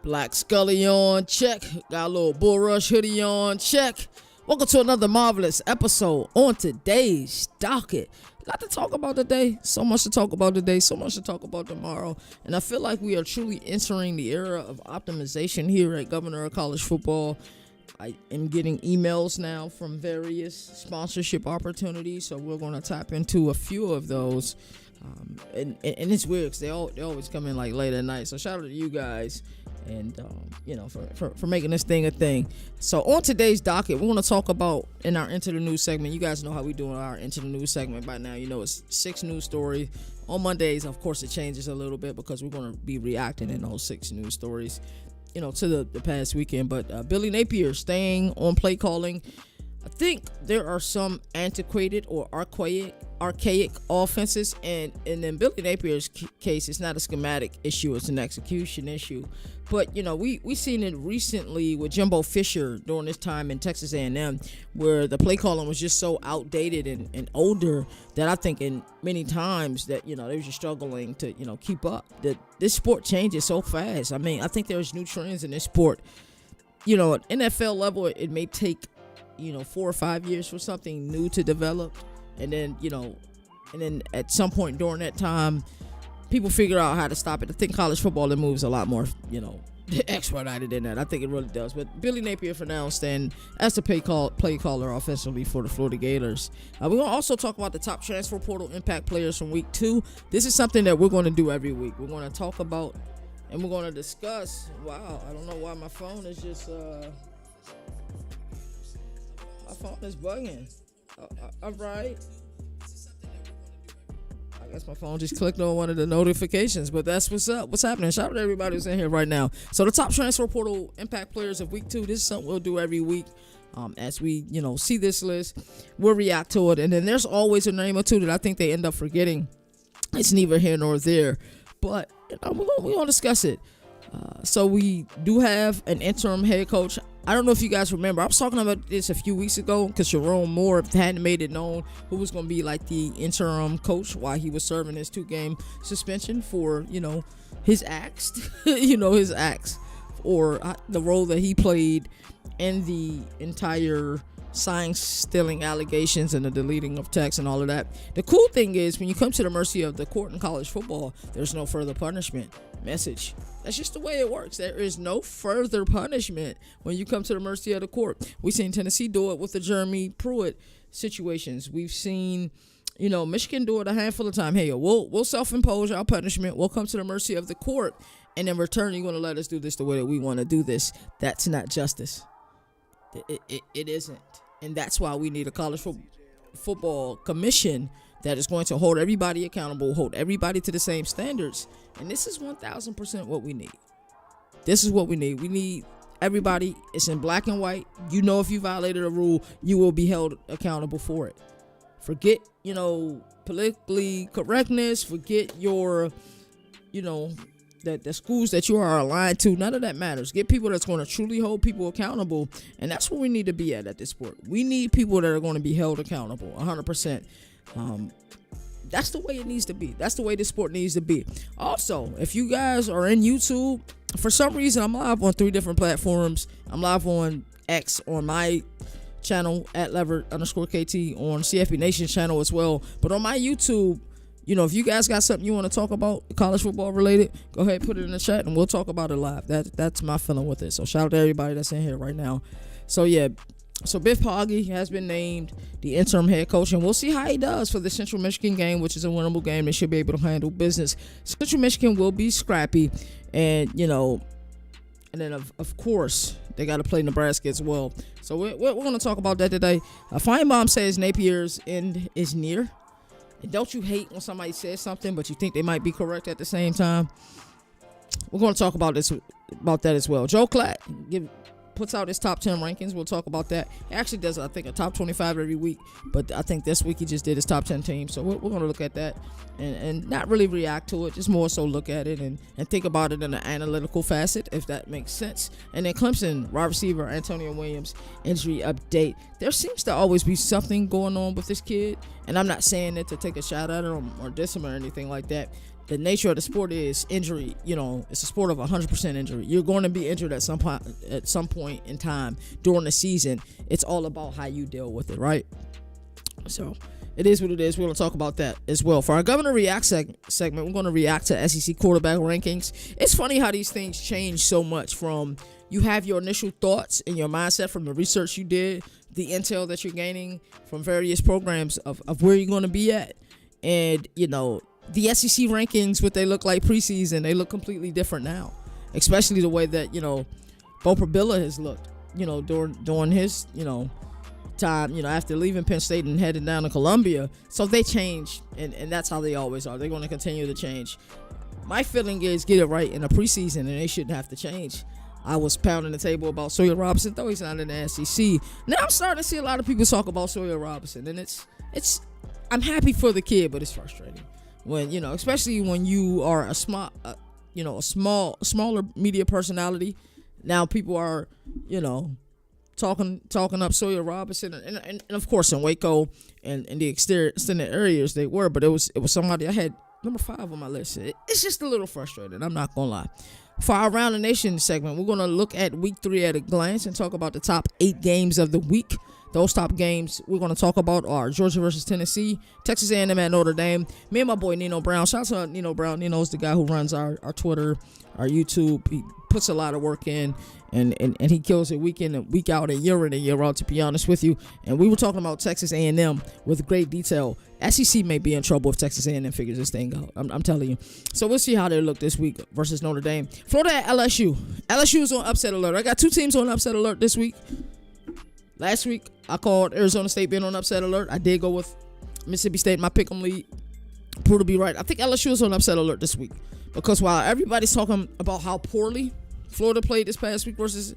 Black Scully on check. Got a little Bull Rush hoodie on check. Welcome to another marvelous episode on today's Docket. Got to talk about today. So much to talk about today. So much to talk about tomorrow. And I feel like we are truly entering the era of optimization here at Governor of College Football. I am getting emails now from various sponsorship opportunities, so we're going to tap into a few of those. And it's weird because they always come in like late at night. So shout out to you guys and for making this thing a thing. So on today's docket, we want to talk about in our Into the News segment. You guys know how we do in our Into the News segment by now. You know it's 6 news stories. On Mondays, of course, it changes a little bit because we're going to be reacting in those 6 news stories, to the past weekend. But Billy Napier staying on play calling. I think there are some antiquated or archaic offenses, and in Billy Napier's case, it's not a schematic issue, it's an execution issue. But we seen it recently with Jimbo Fisher during this time in Texas A&M, where the play calling was just so outdated and older that I think in many times that they were just struggling to keep up. That this sport changes so fast. I mean, I think there's new trends in this sport. At NFL level, it may take 4 or 5 years for something new to develop, and then at some point during that time, people figure out how to stop it. I think college football, it moves a lot more, expedited than that. I think it really does. But Billy Napier for now standing as the play caller offensively for the Florida Gators. We're going to also talk about the top transfer portal impact players from week 2. This is something that we're going to do every week. We're going to talk about and we're going to discuss. Wow, I don't know why my phone is just my phone is bugging. All right. I guess my phone just clicked on one of the notifications, but that's what's up. What's happening? Shout out to everybody who's in here right now. So the top transfer portal impact players of week 2. This is something we'll do every week. As we, see this list, we'll react to it. And then there's always a name or two that I think they end up forgetting. It's neither here nor there. But we're going to discuss it. So we do have an interim head coach. I don't know if you guys remember. I was talking about this a few weeks ago because Sherrone Moore hadn't made it known who was going to be like the interim coach while he was serving his 2-game suspension for, his acts, his acts or the role that he played in the entire sign stealing allegations and the deleting of text and all of that. The cool thing is when you come to the mercy of the court in college football, there's no further punishment. Message. That's just the way it works. There is no further punishment when you come to the mercy of the court. We've seen Tennessee do it with the Jeremy Pruitt situations. We've seen, Michigan do it a handful of times. Hey, we'll self-impose our punishment. We'll come to the mercy of the court, and in return, you're going to let us do this the way that we want to do this. That's not justice. It isn't. And that's why we need a college football commission that is going to hold everybody accountable, hold everybody to the same standards. And this is 1,000% what we need. This is what we need. We need everybody. It's in black and white. If you violated a rule, you will be held accountable for it. Forget, politically correctness. Forget your, the schools that you are aligned to. None of that matters. Get people that's going to truly hold people accountable. And that's where we need to be at this sport. We need people that are going to be held accountable 100%. That's the way it needs to be. That's the way this sport needs to be. Also, if you guys are in YouTube, for some reason, I'm live on 3 different platforms. I'm live on X on my channel at @Lever_KT, on CFB Nation's channel as well. But on my YouTube, if you guys got something you want to talk about, college football related, go ahead, put it in the chat and we'll talk about it live. That's my feeling with it. So shout out to everybody that's in here right now. So yeah. So Biff Poggi has been named the interim head coach, and we'll see how he does for the Central Michigan game, which is a winnable game. They should be able to handle business. Central Michigan will be scrappy, and and then of course they got to play Nebraska as well. So we're going to talk about that today. Finebaum says Napier's end is near. And don't you hate when somebody says something, but you think they might be correct at the same time? We're going to talk about that as well. Joe Klatt puts out his top 10 rankings. We'll talk about that. He actually does, I think, a top 25 every week, but I think this week he just did his top 10 team. So we're going to look at that and not really react to it, just more so look at it and think about it in an analytical facet, if that makes sense. And then Clemson wide receiver Antonio Williams injury update. There seems to always be something going on with this kid, and I'm not saying it to take a shot at him or diss him or anything like that. The nature of the sport is injury. It's a sport of 100% injury. You're going to be injured at some point in time during the season. It's all about how you deal with it, right? So it is what it is. We're going to talk about that as well. For our Governor React segment, we're going to react to SEC quarterback rankings. It's funny how these things change so much from you have your initial thoughts and your mindset from the research you did, the intel that you're gaining from various programs of where you're going to be at. And, the SEC rankings, what they look like preseason, they look completely different now. Especially the way that, Beau Pribula has looked, during his, time, after leaving Penn State and heading down to Columbia. So they change, and that's how they always are. They're going to continue to change. My feeling is get it right in the preseason, and they shouldn't have to change. I was pounding the table about Sawyer Robertson, though he's not in the SEC. Now I'm starting to see a lot of people talk about Sawyer Robertson, and it's I'm happy for the kid, but it's frustrating. When, especially when you are a smaller media personality. Now people are, talking up Sawyer Robertson, and of course in Waco and in the extended areas they were, but it was somebody I had number 5 on my list. It's just a little frustrating, I'm not gonna lie. For our Around the Nation segment, we're gonna look at week 3 at a glance and talk about the top 8 games of the week. Those top games we're going to talk about are Georgia versus Tennessee, Texas A&M at Notre Dame. Me and my boy Nino Brown. Shout out to Nino Brown. Nino's the guy who runs our Twitter, our YouTube. He puts a lot of work in, and he kills it week in and week out and year out, to be honest with you. And we were talking about Texas A&M with great detail. SEC may be in trouble if Texas A&M figures this thing out. I'm telling you. So we'll see how they look this week versus Notre Dame. Florida at LSU. LSU is on upset alert. I got 2 teams on upset alert this week. Last week, I called Arizona State being on upset alert. I did go with Mississippi State in my pick'em lead. Proved to be right. I think LSU is on upset alert this week because while everybody's talking about how poorly Florida played this past week versus,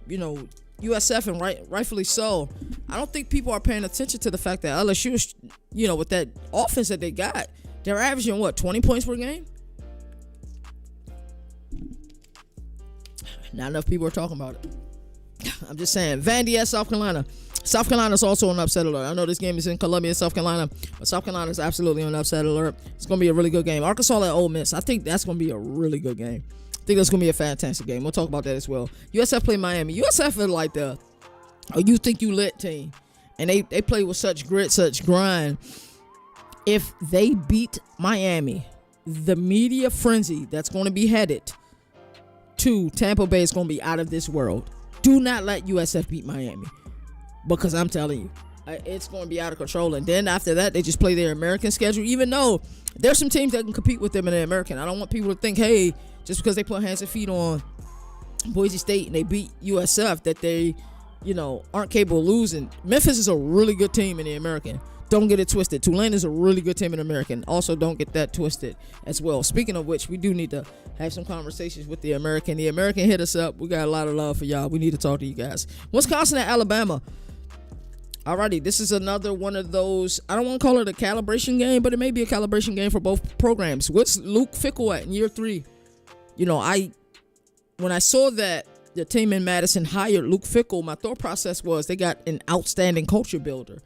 USF, and rightfully so, I don't think people are paying attention to the fact that LSU is, with that offense that they got, they're averaging 20 points per game? Not enough people are talking about it. I'm just saying. Vandy at South Carolina. South Carolina is also on upset alert. I know this game is in Columbia, South Carolina, but South Carolina is absolutely on upset alert. It's going to be a really good game. Arkansas at Ole Miss. I think that's going to be a really good game. I think that's going to be a fantastic game. We'll talk about that as well. USF play Miami. USF is like the you think you lit team, and they play with such grit, such grind. If they beat Miami, the media frenzy that's going to be headed to Tampa Bay is going to be out of this world. Do not let USF beat Miami, because I'm telling you, it's going to be out of control. And then after that, they just play their American schedule, even though there's some teams that can compete with them in the American. I don't want people to think, hey, just because they put hands and feet on Boise State and they beat USF, that they, aren't capable of losing. Memphis is a really good team in the American. Don't get it twisted. Tulane is a really good team in American. Also, don't get that twisted as well. Speaking of which, we do need to have some conversations with the American. The American hit us up. We got a lot of love for y'all. We need to talk to you guys. Wisconsin at Alabama. Alrighty, this is another one of those, I don't want to call it a calibration game, but it may be a calibration game for both programs. What's Luke Fickell at in year 3? When I saw that the team in Madison hired Luke Fickell, my thought process was they got an outstanding culture builder.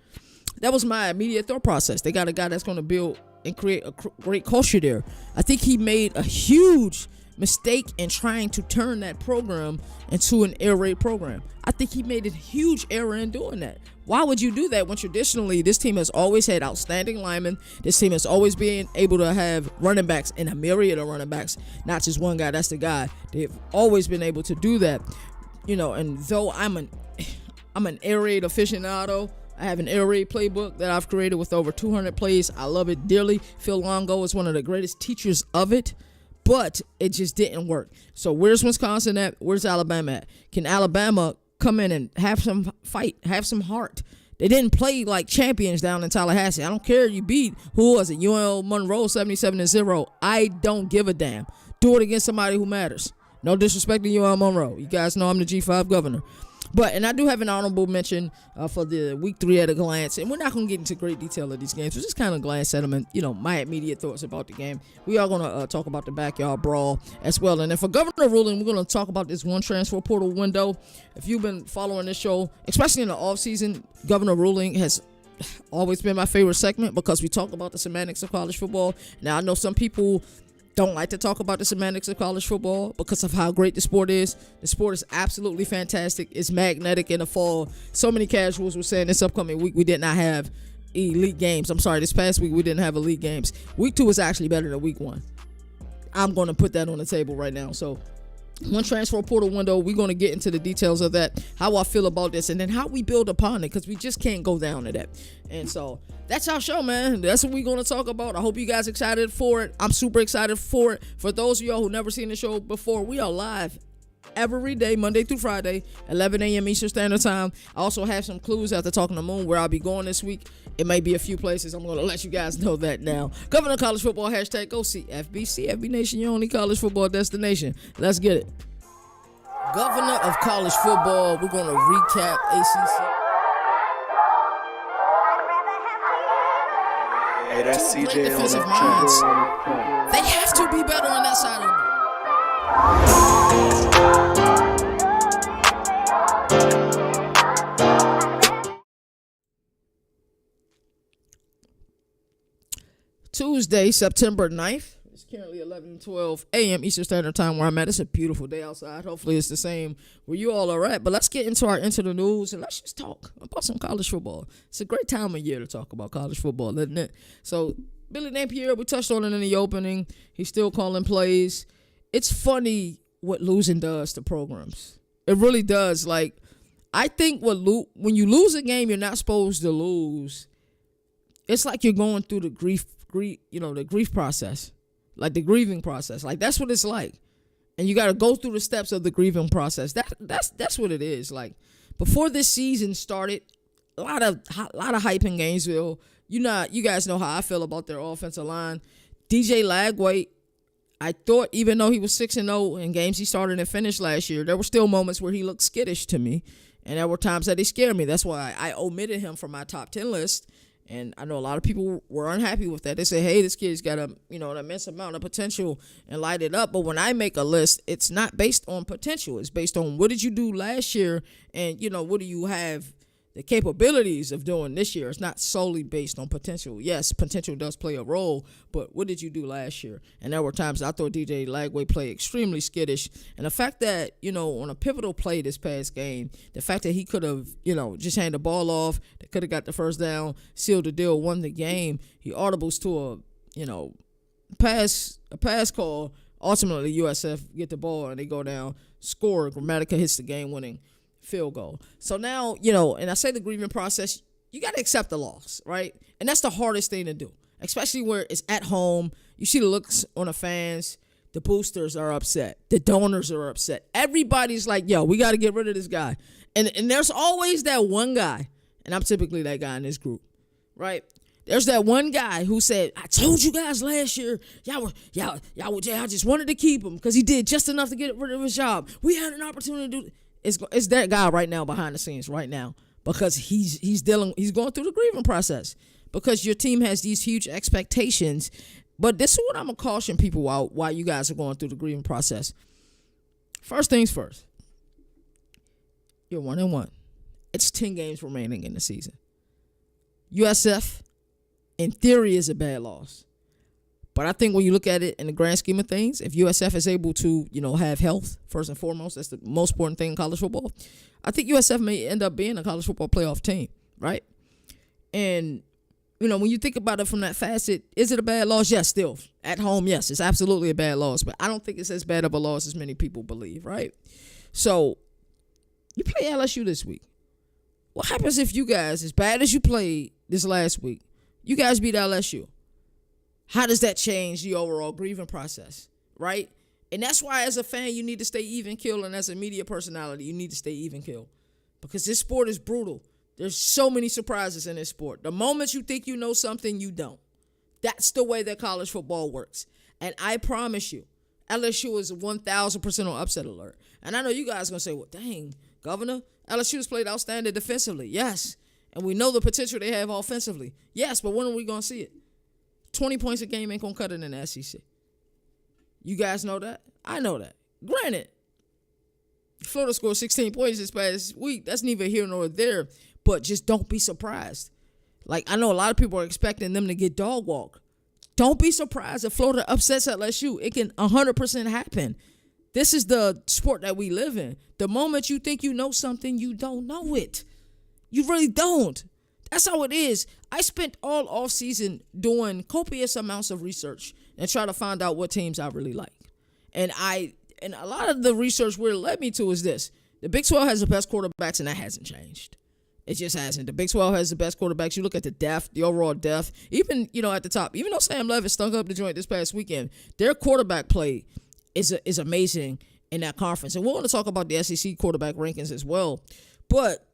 That was my immediate thought process. They got a guy that's going to build and create a great culture there. I think he made a huge mistake in trying to turn that program into an air raid program. I think he made a huge error in doing that. Why would you do that when traditionally this team has always had outstanding linemen? This team has always been able to have running backs and a myriad of running backs, not just one guy. That's the guy. They've always been able to do that. And though I'm an air raid aficionado, I have an air raid playbook that I've created with over 200 plays. I love it dearly. Phil Longo is one of the greatest teachers of it, but it just didn't work. So where's Wisconsin at? Where's Alabama at? Can Alabama come in and have some fight, have some heart? They didn't play like champions down in Tallahassee. I don't care if you beat, who was it, UL Monroe 77-0. I don't give a damn. Do it against somebody who matters. No disrespect to you, I'm Monroe. You guys know I'm the G5 governor. And I do have an honorable mention for the week 3 at a glance, and we're not going to get into great detail of these games. We're just kind of glance at them and, my immediate thoughts about the game. We are going to talk about the backyard brawl as well. And then for governor ruling, we're going to talk about this one transfer portal window. If you've been following this show, especially in the offseason, governor ruling has always been my favorite segment because we talk about the semantics of college football. Now, I know some people don't like to talk about the semantics of college football because of how great the sport is. The sport is absolutely fantastic. It's magnetic in the fall. So many casuals were saying this upcoming week we did not have elite games. I'm sorry, this past week we didn't have elite games. Week 2 is actually better than week 1. I'm going to put that on the table right now. So one transfer portal window, we're going to get into the details of that, how I feel about this, and then how we build upon it, because we just can't go down to that. And so that's our show, man. That's what we're going to talk about. I hope you guys excited for it. I'm super excited for it. For those of y'all who never seen the show before, we are live every day, Monday through Friday, 11 a.m. Eastern Standard Time. I also have some clues after talking to Moon where I'll be going this week. It may be a few places. I'm going to let you guys know that now. Governor College Football, hashtag go CFB. CFB Nation, your only college football destination. Let's get it. Governor of college football, we're going to recap ACC. Hey, that's Two CJ great on defensive the minds. track. They have to be better on that side of Tuesday, September 9th. It's currently 11:12 a.m. Eastern Standard Time where I'm at. It's a beautiful day outside. Hopefully it's the same where you all are at. But let's get into the news and let's just talk about some college football. It's a great time of year to talk about college football, isn't it? So Billy Napier, we touched on it in the opening. He's still calling plays. It's funny what losing does to programs. It really does. Like, I think when you lose a game you're not supposed to lose, it's like you're going through the grief process, like the grieving process. Like, that's what it's like, and you got to go through the steps of the grieving process. That's what it is. Like, before this season started, a lot of hype in Gainesville. You guys know how I feel about their offensive line. DJ Lagway, I thought even though he was 6-0 in games he started and finished last year, there were still moments where he looked skittish to me, and there were times that he scared me. That's why I omitted him from my top 10 list. And I know a lot of people were unhappy with that. They say, hey, this kid's got an immense amount of potential and light it up. But when I make a list, it's not based on potential. It's based on what did you do last year and, what do you have the capabilities of doing this year. It's not solely based on potential. Yes, potential does play a role, but what did you do last year? And there were times I thought DJ Lagway played extremely skittish. And the fact that, on a pivotal play this past game, the fact that he could have, just handed the ball off, that could have got the first down, sealed the deal, won the game. He audibles to a pass call. Ultimately, USF get the ball and they go down, score. Grammatica hits the game-winning field goal. So now, and I say the grieving process, you got to accept the loss, right? And that's the hardest thing to do, especially where it's at home. You see the looks on the fans. The boosters are upset. The donors are upset. Everybody's like, yo, we got to get rid of this guy. And there's always that one guy, and I'm typically that guy in this group, right? There's that one guy who said, I told you guys last year, y'all just wanted to keep him because he did just enough to get rid of his job. We had an opportunity to do It's that guy right now behind the scenes right now because he's going through the grieving process because your team has these huge expectations. But this is what I'm going to caution people out while you guys are going through the grieving process. First things first. You're 1-1. It's 10 games remaining in the season. USF, in theory, is a bad loss. But I think when you look at it in the grand scheme of things, if USF is able to, have health, first and foremost, that's the most important thing in college football, I think USF may end up being a college football playoff team, right? And, when you think about it from that facet, is it a bad loss? Yes, still. At home, yes, it's absolutely a bad loss. But I don't think it's as bad of a loss as many people believe, right? So, you play LSU this week. What happens if you guys, as bad as you played this last week, you guys beat LSU? How does that change the overall grieving process, right? And that's why as a fan, you need to stay even keel, and as a media personality, you need to stay even keel because this sport is brutal. There's so many surprises in this sport. The moment you think you know something, you don't. That's the way that college football works. And I promise you, LSU is 1,000% on upset alert. And I know you guys are going to say, well, dang, Governor, LSU has played outstanding defensively. Yes. And we know the potential they have offensively. Yes, but when are we going to see it? 20 points a game ain't going to cut it in the SEC. You guys know that? I know that. Granted, Florida scored 16 points this past week. That's neither here nor there. But just don't be surprised. Like, I know a lot of people are expecting them to get dog walked. Don't be surprised if Florida upsets LSU. It can 100% happen. This is the sport that we live in. The moment you think you know something, you don't know it. You really don't. That's how it is. I spent all offseason doing copious amounts of research and trying to find out what teams I really like. And a lot of the research where it led me to is this. The Big 12 has the best quarterbacks, and that hasn't changed. It just hasn't. The Big 12 has the best quarterbacks. You look at the depth, the overall depth, even, at the top. Even though Sam Levis stunk up the joint this past weekend, their quarterback play is amazing in that conference. And we're going to talk about the SEC quarterback rankings as well. But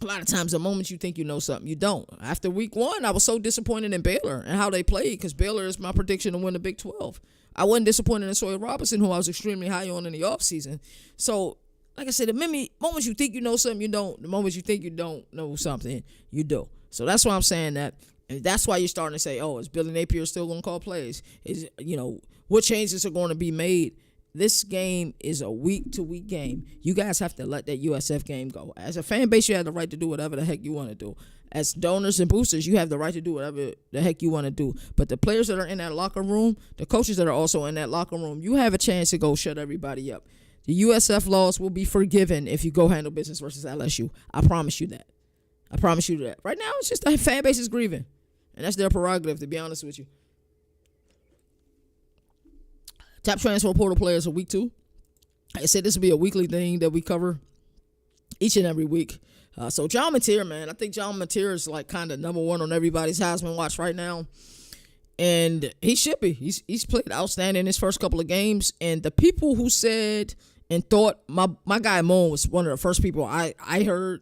a lot of times, the moment you think you know something, you don't. After week 1, I was so disappointed in Baylor and how they played because Baylor is my prediction to win the Big 12. I wasn't disappointed in Sawyer Robinson, who I was extremely high on in the offseason. So, like I said, the moment you think you know something, you don't. The moment you think you don't know something, you do. So that's why I'm saying that. And that's why you're starting to say, oh, is Billy Napier still going to call plays? What changes are going to be made? This game is a week-to-week game. You guys have to let that USF game go. As a fan base, you have the right to do whatever the heck you want to do. As donors and boosters, you have the right to do whatever the heck you want to do. But the players that are in that locker room, the coaches that are also in that locker room, you have a chance to go shut everybody up. The USF laws will be forgiven if you go handle business versus LSU. I promise you that. I promise you that. Right now, it's just the fan base is grieving. And that's their prerogative, to be honest with you. Top transfer portal players of week 2. Like I said, this will be a weekly thing that we cover each and every week. So John Mateer, man, I think John Mateer is like kind of number 1 on everybody's Heisman watch right now. And he should be. He's played outstanding in his first couple of games. And the people who said and thought, my guy Moon was one of the first people I heard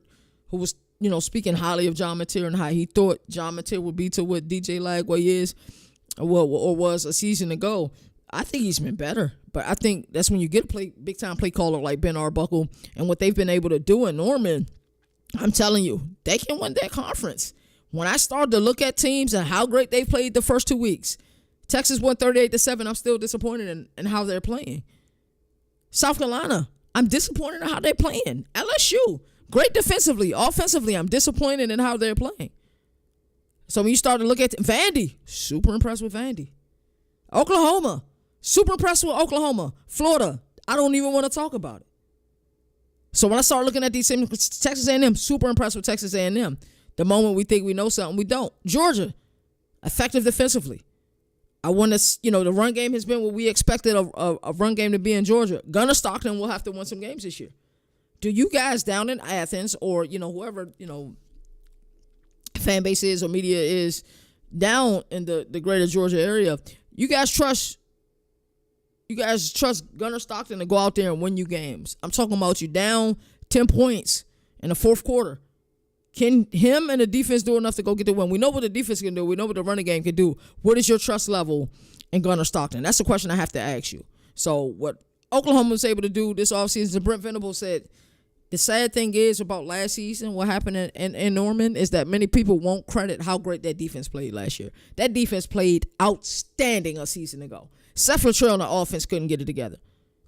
who was, speaking highly of John Mateer and how he thought John Mateer would be to what DJ Lagway is or was a season ago. I think he's been better, but I think that's when you get a big-time play caller like Ben Arbuckle and what they've been able to do in Norman. I'm telling you, they can win that conference. When I started to look at teams and how great they played the first 2 weeks, Texas won 38-7. I'm still disappointed in how they're playing. South Carolina, I'm disappointed in how they're playing. LSU, great defensively. Offensively, I'm disappointed in how they're playing. So when you start to look at Vandy, super impressed with Vandy. Oklahoma, super impressed with Oklahoma. Florida, I don't even want to talk about it. So when I start looking at these teams, Texas A&M, super impressed with Texas A&M. The moment we think we know something, we don't. Georgia, effective defensively. I want to, the run game has been what we expected a run game to be in Georgia. Gunnar Stockton will have to win some games this year. Do you guys down in Athens or, whoever, fan base is or media is down in the greater Georgia area, you guys trust Gunnar Stockton to go out there and win you games? I'm talking about you down 10 points in the fourth quarter. Can him and the defense do enough to go get the win? We know what the defense can do. We know what the running game can do. What is your trust level in Gunnar Stockton? That's the question I have to ask you. So what Oklahoma was able to do this offseason, Brent Venables said, the sad thing is about last season, what happened in Norman, is that many people won't credit how great that defense played last year. That defense played outstanding a season ago. Seth Luttrell and the offense couldn't get it together.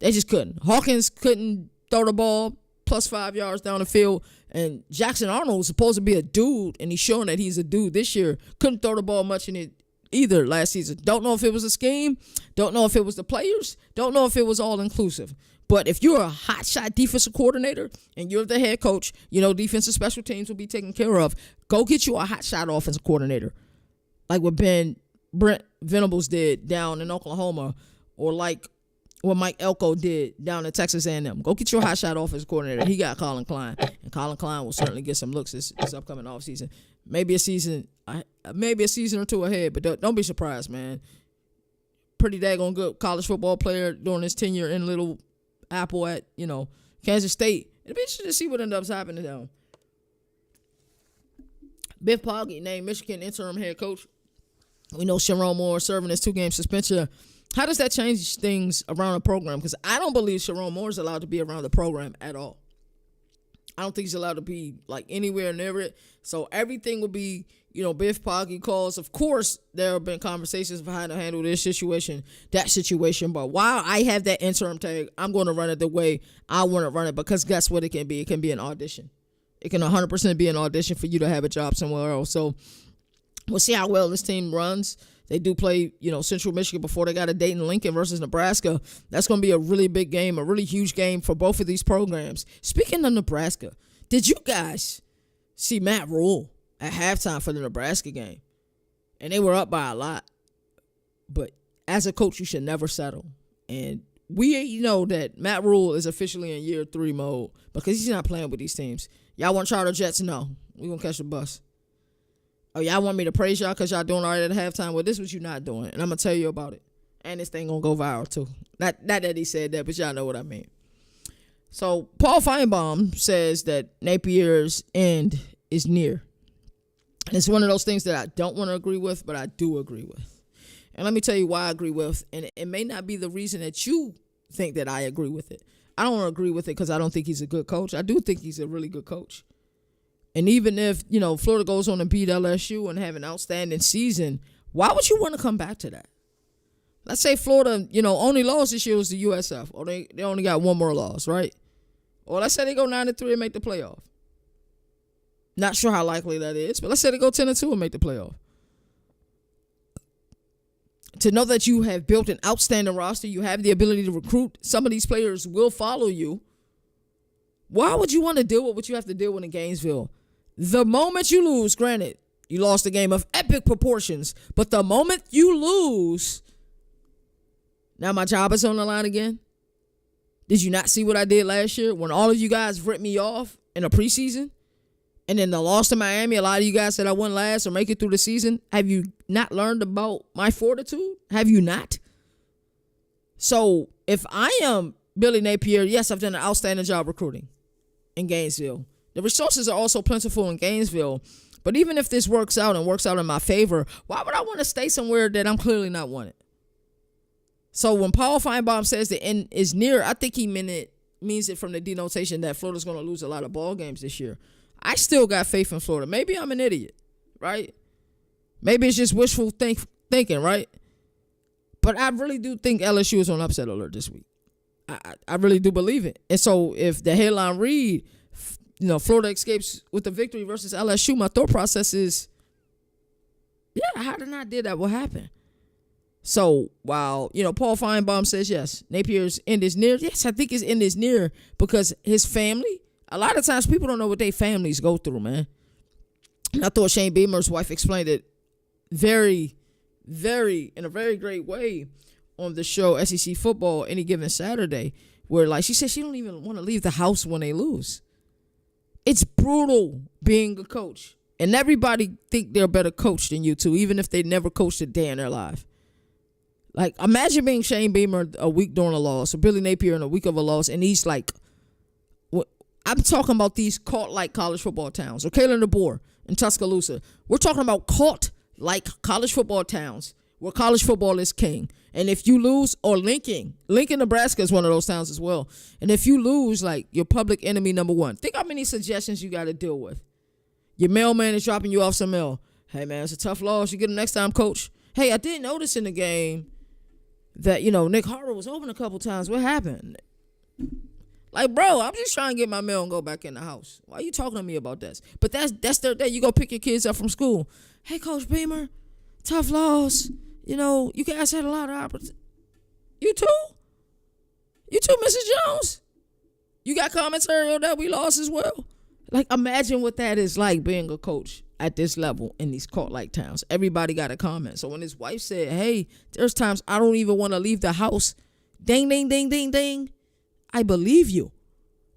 They just couldn't. Hawkins couldn't throw the ball plus 5 yards down the field. And Jackson Arnold was supposed to be a dude, and he's showing that he's a dude this year. Couldn't throw the ball much in it either last season. Don't know if it was a scheme. Don't know if it was the players. Don't know if it was all-inclusive. But if you're a hotshot defensive coordinator and you're the head coach, defensive special teams will be taken care of. Go get you a hotshot offensive coordinator like what Brent Venables did down in Oklahoma, or like what Mike Elko did down at Texas A&M. Go get your hotshot offensive coordinator. He got Colin Klein, and Colin Klein will certainly get some looks this upcoming offseason. Maybe a season or two ahead, but don't be surprised, man. Pretty daggone good college football player during his tenure in Little Apple at, Kansas State. It'll be interesting to see what ends up happening to them. Biff Poggi named Michigan interim head coach. We know Sherrone Moore serving his 2-game suspension How does that change things around the program? Because I don't believe Sherrone Moore is allowed to be around the program at all. I don't think he's allowed to be like anywhere near it. So everything will be, Biff Poggi calls. Of course, there have been conversations of how to handle this situation, that situation. But while I have that interim tag, I'm going to run it the way I want to run it, because guess what it can be? It can be an audition. It can 100% be an audition for you to have a job somewhere else. So we'll see how well this team runs. They do play, Central Michigan before they got a Dayton Lincoln versus Nebraska. That's going to be a really big game, a really huge game for both of these programs. Speaking of Nebraska, did you guys see Matt Rule at halftime for the Nebraska game? And they were up by a lot. But as a coach, you should never settle. And we know that Matt Rule is officially in year 3 mode because he's not playing with these teams. Y'all want charter jets? No. We're going to catch the bus. Oh, y'all want me to praise y'all because y'all doing all right at halftime? Well, this is what you're not doing, and I'm going to tell you about it. And this thing going to go viral, too. Not that he said that, but y'all know what I mean. So, Paul Finebaum says that Napier's end is near. And it's one of those things that I don't want to agree with, but I do agree with. And let me tell you why I agree with, and it may not be the reason that you think that I agree with it. I don't agree with it because I don't think he's a good coach. I do think he's a really good coach. And even if, Florida goes on and beat LSU and have an outstanding season, why would you want to come back to that? Let's say Florida, only loss this year was the USF, or they only got one more loss, right? Or let's say they go 9-3 and make the playoff. Not sure how likely that is, but let's say they go 10-2 and make the playoff. To know that you have built an outstanding roster, you have the ability to recruit, some of these players will follow you. Why would you want to deal with what you have to deal with in Gainesville? The moment you lose, granted, you lost a game of epic proportions, but the moment you lose, now my job is on the line again. Did you not see what I did last year when all of you guys ripped me off in a preseason? And then the loss to Miami, a lot of you guys said I wouldn't last or make it through the season. Have you not learned about my fortitude? Have you not? So if I am Billy Napier, yes, I've done an outstanding job recruiting in Gainesville. The resources are also plentiful in Gainesville. But even if this works out and works out in my favor, why would I want to stay somewhere that I'm clearly not wanted? So when Paul Finebaum says the end is near, I think he means it from the denotation that Florida's going to lose a lot of ball games this year. I still got faith in Florida. Maybe I'm an idiot, right? Maybe it's just wishful thinking, right? But I really do think LSU is on upset alert this week. I really do believe it. And so if the headline read, Florida escapes with the victory versus LSU, my thought process is, yeah, how did I did that will happen? So while, Paul Finebaum says, yes, Napier's end is near. Yes, I think his end is near because his family, a lot of times people don't know what their families go through, man. And I thought Shane Beamer's wife explained it in a very great way on the show SEC Football Any Given Saturday, where she said she don't even want to leave the house when they lose. It's brutal being a coach. And everybody think they're a better coach than you two, even if they never coached a day in their life. Imagine being Shane Beamer a week during a loss, or Billy Napier in a week of a loss, and he's I'm talking about these cult-like college football towns, or Kalen DeBoer in Tuscaloosa. We're talking about cult-like college football towns where college football is king. And if you lose, or Lincoln, Nebraska is one of those towns as well. And if you lose, your public enemy number one, think how many suggestions you got to deal with. Your mailman is dropping you off some mail. Hey, man, it's a tough loss. You get them next time, coach. Hey, I did notice in the game that, Nick Harper was open a couple times. What happened? Bro, I'm just trying to get my mail and go back in the house. Why are you talking to me about this? But that's their day. You go pick your kids up from school. Hey, Coach Beamer, tough loss. You guys had a lot of opportunities. You too, Mrs. Jones? You got commentary on that we lost as well? Imagine what that is like being a coach at this level in these cult-like towns. Everybody got a comment. So when his wife said, hey, there's times I don't even want to leave the house. Ding, ding, ding, ding, ding. I believe you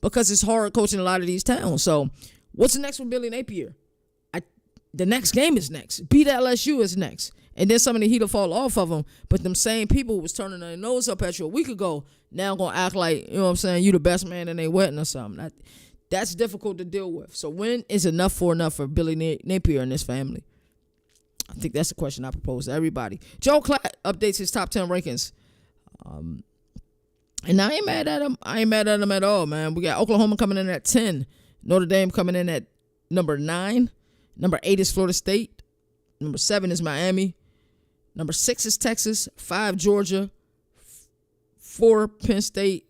because it's hard coaching a lot of these towns. So what's next for Billy Napier? The next game is next. Beat LSU is next. And then some of the heat will fall off of them. But them same people who was turning their nose up at you a week ago now going to act like, you the best man in their wedding or something. That's difficult to deal with. So when is enough for Billy Napier and his family? I think that's the question I propose to everybody. Joe Klatt updates his top 10 rankings And I ain't mad at them. I ain't mad at them at all, man. We got Oklahoma coming in at 10. Notre Dame coming in at number 9. Number 8 is Florida State. Number 7 is Miami. Number 6 is Texas. 5 Georgia. 4 Penn State.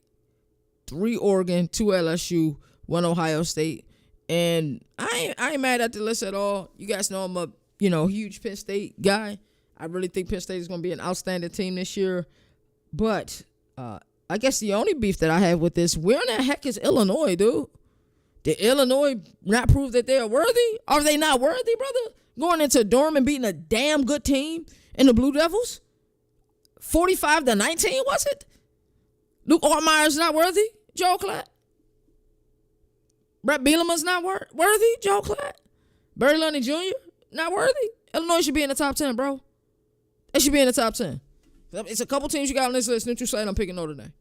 3 Oregon. 2 LSU. 1 Ohio State. And I ain't mad at the list at all. You guys know I'm a huge Penn State guy. I really think Penn State is going to be an outstanding team this year. But I guess the only beef that I have with this, where in the heck is Illinois, dude? Did Illinois not prove that they are worthy? Are they not worthy, brother? Going into Durham and beating a damn good team in the Blue Devils? 45-19, was it? Luke Ortmeyer's not worthy? Joe Klatt? Brett Bielema's not worthy? Joe Klatt? Barry Lundy Jr. not worthy? Illinois should be in the top 10, bro. They should be in the top 10. It's a couple teams you got on this list. Neutral site, I'm picking Notre Dame.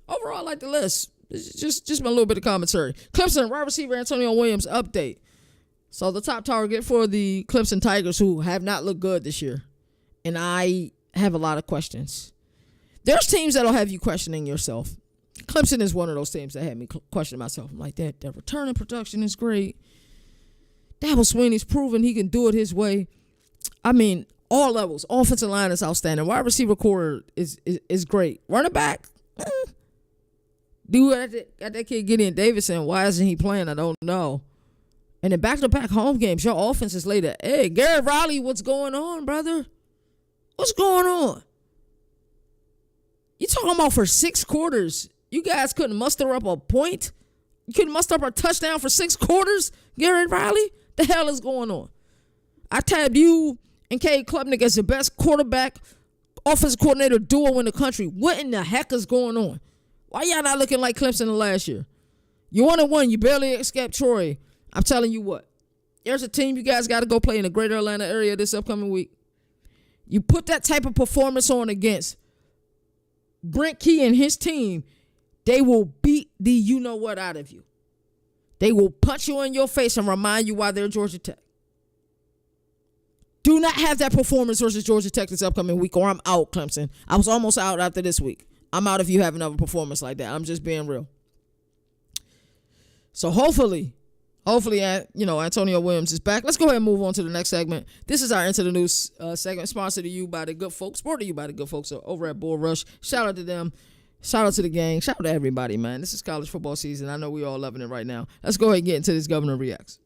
Overall, I like the list. It's just a little bit of commentary. Clemson wide receiver Antonio Williams update. So the top target for the Clemson Tigers, who have not looked good this year, and I have a lot of questions. There's teams that'll have you questioning yourself. Clemson is one of those teams that had me question myself. I'm like, their return in production is great. Dabo Swinney's proven he can do it his way. I mean, all levels. Offensive line is outstanding. Wide receiver core is great. Running back, dude, got that kid Gideon Davidson. Why isn't he playing? I don't know. And then back-to-back home games, your offense is laid an egg. Garrett Riley, what's going on, brother? What's going on? You talking about for 6 quarters, you guys couldn't muster up a point? You couldn't muster up a touchdown for 6 quarters, Garrett Riley? The hell is going on? I tabbed you and Cade Klubnik as the best quarterback, offensive coordinator duo in the country. What in the heck is going on? Why y'all not looking like Clemson last year? You 1-1. You barely escaped Troy. I'm telling you what. There's a team you guys got to go play in the greater Atlanta area this upcoming week. You put that type of performance on against Brent Key and his team, they will beat the you-know-what out of you. They will punch you in your face and remind you why they're Georgia Tech. Do not have that performance versus Georgia Tech this upcoming week, or I'm out, Clemson. I was almost out after this week. I'm out if you have another performance like that. I'm just being real. So hopefully, Antonio Williams is back. Let's go ahead and move on to the next segment. This is our Into the News segment, sponsored to you by the good folks, brought to you by the good folks over at Bull Rush. Shout out to them. Shout out to the gang. Shout out to everybody, man. This is college football season. I know we all loving it right now. Let's go ahead and get into this Governor Reacts.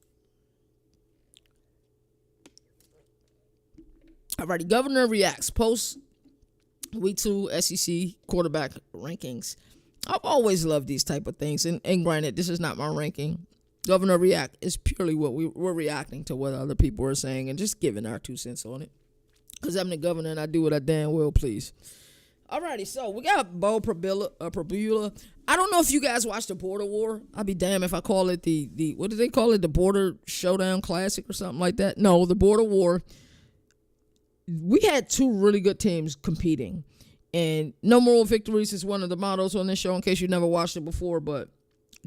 Alrighty, Governor Reacts. Post Week 2 SEC quarterback rankings. I've always loved these type of things. And granted, this is not my ranking. Governor React is purely what we're reacting to what other people are saying and just giving our 2 cents on it. Because I'm the governor and I do what I damn well please. Alrighty, so we got Beau Pribula. I don't know if you guys watched the Border War. I'd be damned if I call it the what do they call it? The Border Showdown Classic or something like that? No, the Border War. We had 2 really good teams competing. And no moral victories is one of the mottos on this show in case you never watched it before. But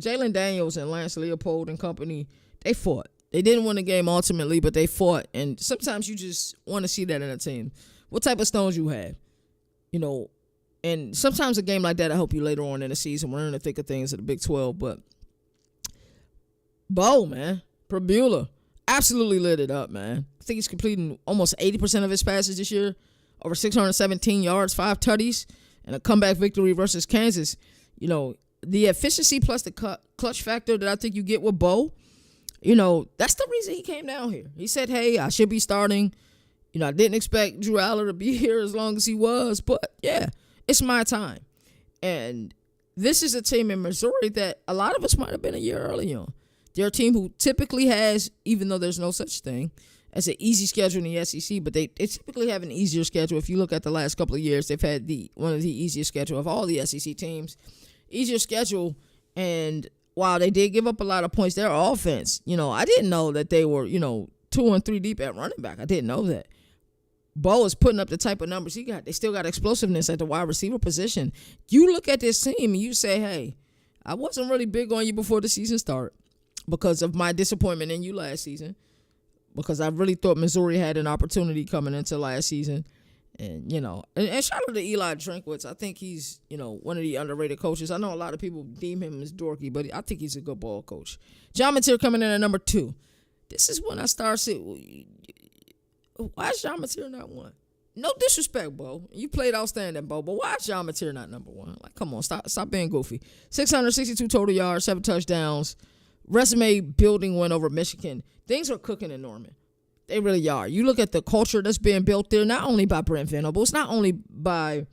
Jalen Daniels and Lance Leopold and company, they fought. They didn't win the game ultimately, but they fought. And sometimes you just want to see that in a team. What type of stones you have? And sometimes a game like that will help you later on in the season. We're in the thick of things at the Big 12. But Beau, man, Pribula, absolutely lit it up, man. I think he's completing almost 80% of his passes this year. Over 617 yards, 5 tutties, and a comeback victory versus Kansas. The efficiency plus the clutch factor that I think you get with Beau, that's the reason he came down here. He said, hey, I should be starting. I didn't expect Drew Aller to be here as long as he was, but yeah, it's my time. And this is a team in Missouri that a lot of us might have been a year early on. They're a team who typically has, even though there's no such thing as an easy schedule in the SEC, but they typically have an easier schedule. If you look at the last couple of years, they've had one of the easiest schedule of all the SEC teams. Easier schedule, and while they did give up a lot of points, their offense, I didn't know that they were, 2 and 3 deep at running back. I didn't know that. Beau is putting up the type of numbers he got. They still got explosiveness at the wide receiver position. You look at this team and you say, hey, I wasn't really big on you before the season started because of my disappointment in you last season, because I really thought Missouri had an opportunity coming into last season. And, and shout out to Eli Drinkwitz. I think he's, one of the underrated coaches. I know a lot of people deem him as dorky, but I think he's a good ball coach. John Mateer coming in at number 2. This is when I start saying, why is John Mateer not 1? No disrespect, Beau. You played outstanding, Beau, but why is John Mateer not number 1? Like, come on, stop being goofy. 662 total yards, 7 touchdowns. Resume building win over Michigan. Things are cooking in Norman. They really are. You look at the culture that's being built there, not only by Brent Venables, not only by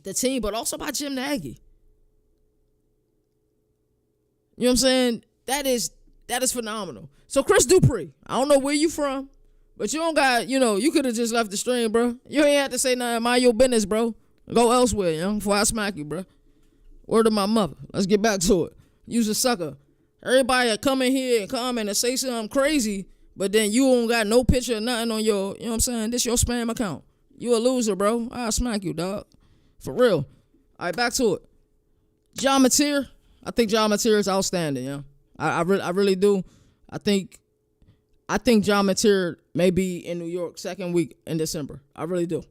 the team, but also by Jim Nagy. You know what I'm saying? That is phenomenal. So Chris Dupree, I don't know where you from, but you don't got, you could have just left the stream, bro. You ain't had to say nothing. Mind your business, bro. Go elsewhere, before I smack you, bro. Word of my mother. Let's get back to it. You's a sucker. Everybody come in here and comment and say something crazy, but then you don't got no picture or nothing on your, you know what I'm saying? This your spam account. You a loser, bro. I'll smack you, dog. For real. All right, back to it. John Mateer. I think John Mateer is outstanding, I really do. I think John Mateer may be in New York second week in December. I really do.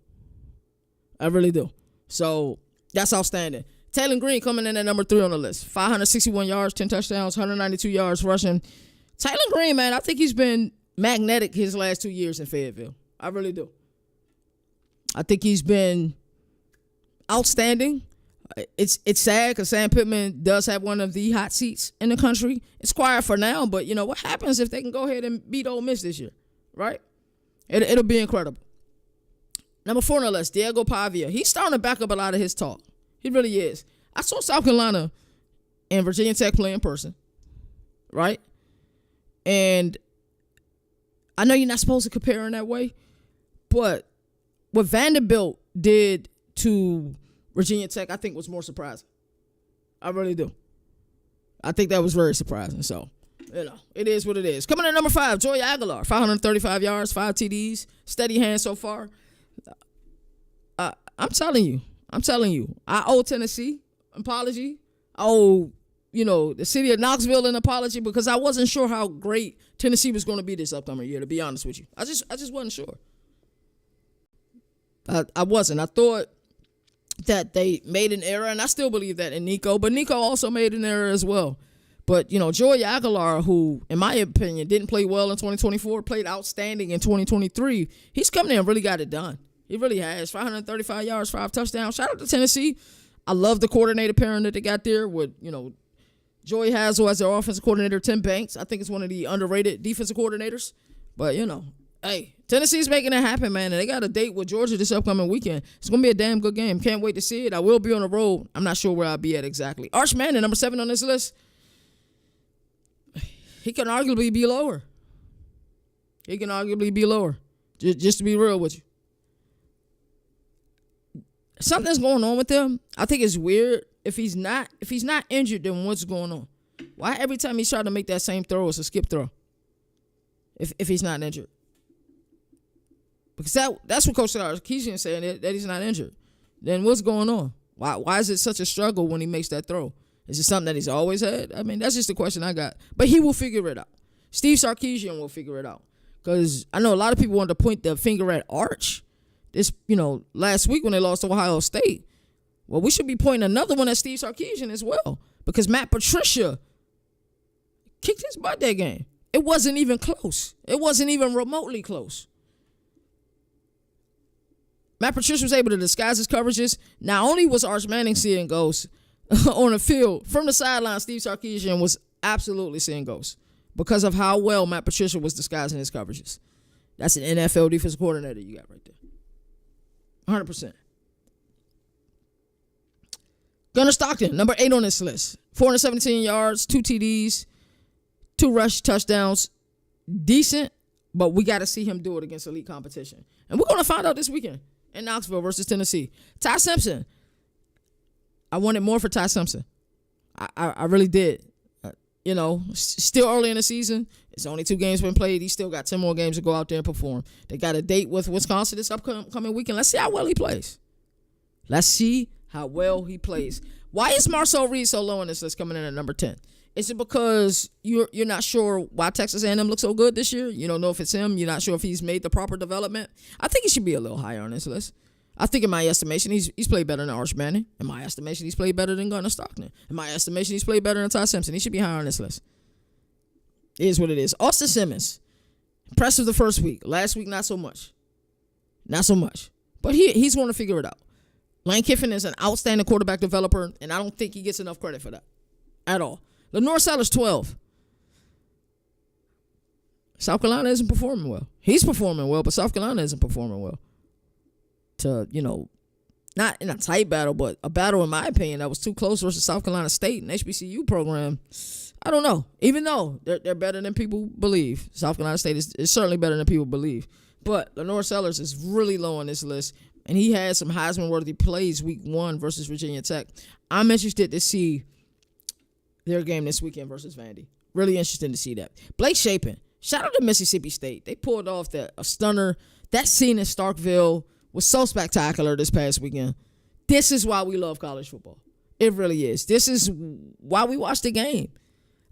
So that's outstanding. Taylen Green coming in at number 3 on the list. 561 yards, 10 touchdowns, 192 yards rushing. Taylen Green, man, I think he's been magnetic his last 2 years in Fayetteville. I really do. I think he's been outstanding. It's sad because Sam Pittman does have one of the hot seats in the country. It's quiet for now, but what happens if they can go ahead and beat Ole Miss this year, right? It'll be incredible. Number 4 on the list, Diego Pavia. He's starting to back up a lot of his talk. He really is. I saw South Carolina and Virginia Tech play in person, right? And I know you're not supposed to compare in that way, but what Vanderbilt did to Virginia Tech, I think, was more surprising. I really do. I think that was very surprising. So, it is what it is. Coming in at number 5, Joey Aguilar, 535 yards, 5 TDs, steady hand so far. I'm telling you, I owe Tennessee an apology. I owe, the city of Knoxville an apology because I wasn't sure how great Tennessee was going to be this upcoming year, to be honest with you. I just wasn't sure. I wasn't. I thought that they made an error, and I still believe that in Nico, but Nico also made an error as well. But, Joey Aguilar, who, in my opinion, didn't play well in 2024, played outstanding in 2023, he's coming in and really got it done. He really has. 535 yards, 5 touchdowns. Shout out to Tennessee. I love the coordinator pairing that they got there with, Joey Hazel as their offensive coordinator, Tim Banks. I think it's one of the underrated defensive coordinators. But, hey, Tennessee's making it happen, man. And they got a date with Georgia this upcoming weekend. It's going to be a damn good game. Can't wait to see it. I will be on the road. I'm not sure where I'll be at exactly. Arch Manning, number 7 on this list. He can arguably be lower. Just to be real with you. Something's going on with him. I think it's weird. If he's not injured, then what's going on? Why every time he's trying to make that same throw, it's a skip throw? If he's not injured. Because that's what Coach Sarkisian is saying, that he's not injured. Then what's going on? Why is it such a struggle when he makes that throw? Is it something that he's always had? I mean, that's just the question I got. But he will figure it out. Steve Sarkisian will figure it out. Because I know a lot of people want to point the finger at Arch. This, last week when they lost to Ohio State. Well, we should be pointing another one at Steve Sarkisian as well. Because Matt Patricia kicked his butt that game. It wasn't even close. It wasn't even remotely close. Matt Patricia was able to disguise his coverages. Not only was Arch Manning seeing ghosts on the field, from the sideline, Steve Sarkisian was absolutely seeing ghosts because of how well Matt Patricia was disguising his coverages. That's an NFL defensive coordinator you got right there. 100%. Gunnar Stockton, number 8 on this list. 417 yards, 2 TDs, 2 rush touchdowns. Decent, but we got to see him do it against elite competition. And we're going to find out this weekend in Knoxville versus Tennessee. Ty Simpson. I wanted more for Ty Simpson. I really did. Still early in the season. It's only 2 games been played. He still got 10 more games to go out there and perform. They got a date with Wisconsin this upcoming weekend. Let's see how well he plays. Why is Marcel Reed so low on this list coming in at number 10? Is it because you're not sure why Texas A&M looks so good this year? You don't know if it's him. You're not sure if he's made the proper development. I think he should be a little higher on this list. I think in my estimation, he's played better than Arch Manning. In my estimation, he's played better than Gunnar Stockton. In my estimation, he's played better than Ty Simpson. He should be higher on this list. It is what it is. Austin Simmons, impressive the first week. Last week, not so much. Not so much. But he's going to figure it out. Lane Kiffin is an outstanding quarterback developer, and I don't think he gets enough credit for that at all. Lenore Sellers, 12. South Carolina isn't performing well. He's performing well, but South Carolina isn't performing well. To, not in a tight battle, but a battle, in my opinion, that was too close versus South Carolina State and HBCU program. I don't know. Even though they're better than people believe. South Carolina State is certainly better than people believe. But Lenore Sellers is really low on this list, and he had some Heisman-worthy plays week 1 versus Virginia Tech. I'm interested to see their game this weekend versus Vandy. Really interested to see that. Blake Shapen, shout out to Mississippi State. They pulled off a stunner. That scene in Starkville was so spectacular this past weekend. This is why we love college football. It really is. This is why we watch the game.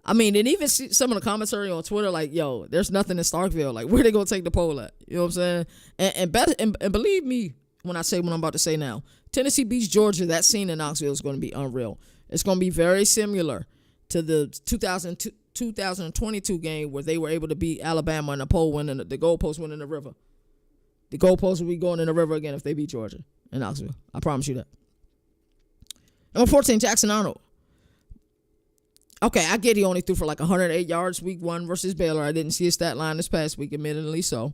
I mean, and even see some of the commentary on Twitter, like, yo, there's nothing in Starkville. Like, where they going to take the poll at? You know what I'm saying? And believe me when I say what I'm about to say now. Tennessee beats Georgia. That scene in Knoxville is going to be unreal. It's going to be very similar to the 2022 game where they were able to beat Alabama in the goalpost went in the river. The goalpost will be going in the river again if they beat Georgia in Knoxville. I promise you that. Number 14, Jackson Arnold. Okay, I get he only threw for like 108 yards week 1 versus Baylor. I didn't see his stat line this past week, admittedly, so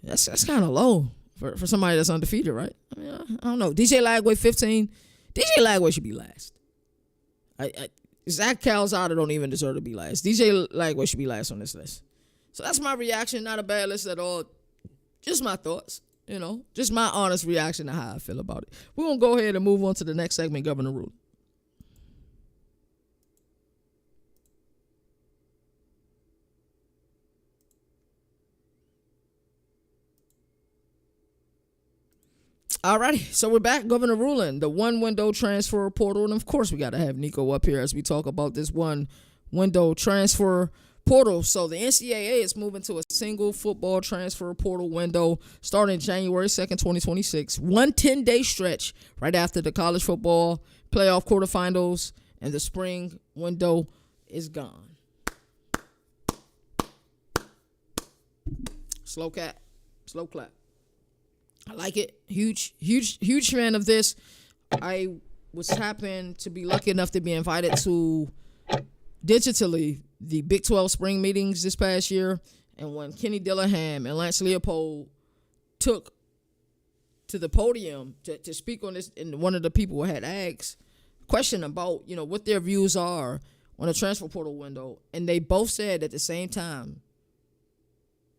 that's kind of low for somebody that's undefeated, right? I mean, I don't know. DJ Lagway, 15. DJ Lagway should be last. Zach Calzada don't even deserve to be last. DJ Lagway should be last on this list. So that's my reaction. Not a bad list at all. Just my thoughts, just my honest reaction to how I feel about it. We're going to go ahead and move on to the next segment, Governor Rule. Alrighty, so we're back. Governor ruling, the one-window transfer portal, and of course we got to have Nico up here as we talk about this one-window transfer portal. So the NCAA is moving to a single football transfer portal window starting January 2nd, 2026. One 10-day stretch right after the college football playoff quarterfinals, and the spring window is gone. Slow clap. I like it. Huge fan of this. I happened to be lucky enough to be invited to digitally the Big 12 spring meetings this past year. And when Kenny Dillingham and Lance Leopold took to the podium to speak on this, and one of the people had asked a question about, what their views are on the transfer portal window. And they both said at the same time,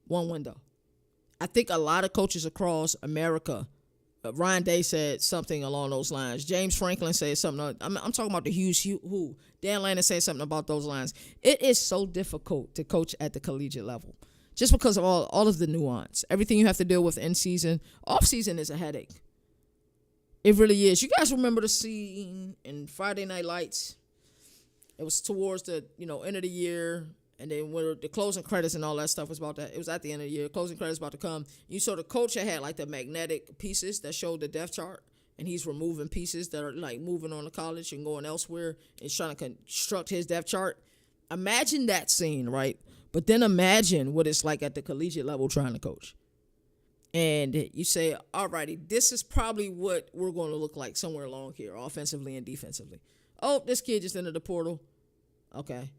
one window. I think a lot of coaches across America, Ryan Day said something along those lines. James Franklin said something. I'm talking about the Hughes who. Dan Lannon said something about those lines. It is so difficult to coach at the collegiate level just because of all of the nuance. Everything you have to deal with in season. Off season is a headache. It really is. You guys remember the scene in Friday Night Lights? It was towards the end of the year. And then when the closing credits and all that stuff was it was at the end of the year. Closing credits about to come. You saw the coach had like the magnetic pieces that showed the depth chart, and he's removing pieces that are like moving on to college and going elsewhere. And he's trying to construct his depth chart. Imagine that scene, right? But then imagine what it's like at the collegiate level trying to coach. And you say, all righty, this is probably what we're going to look like somewhere along here, offensively and defensively. Oh, this kid just entered the portal. Okay.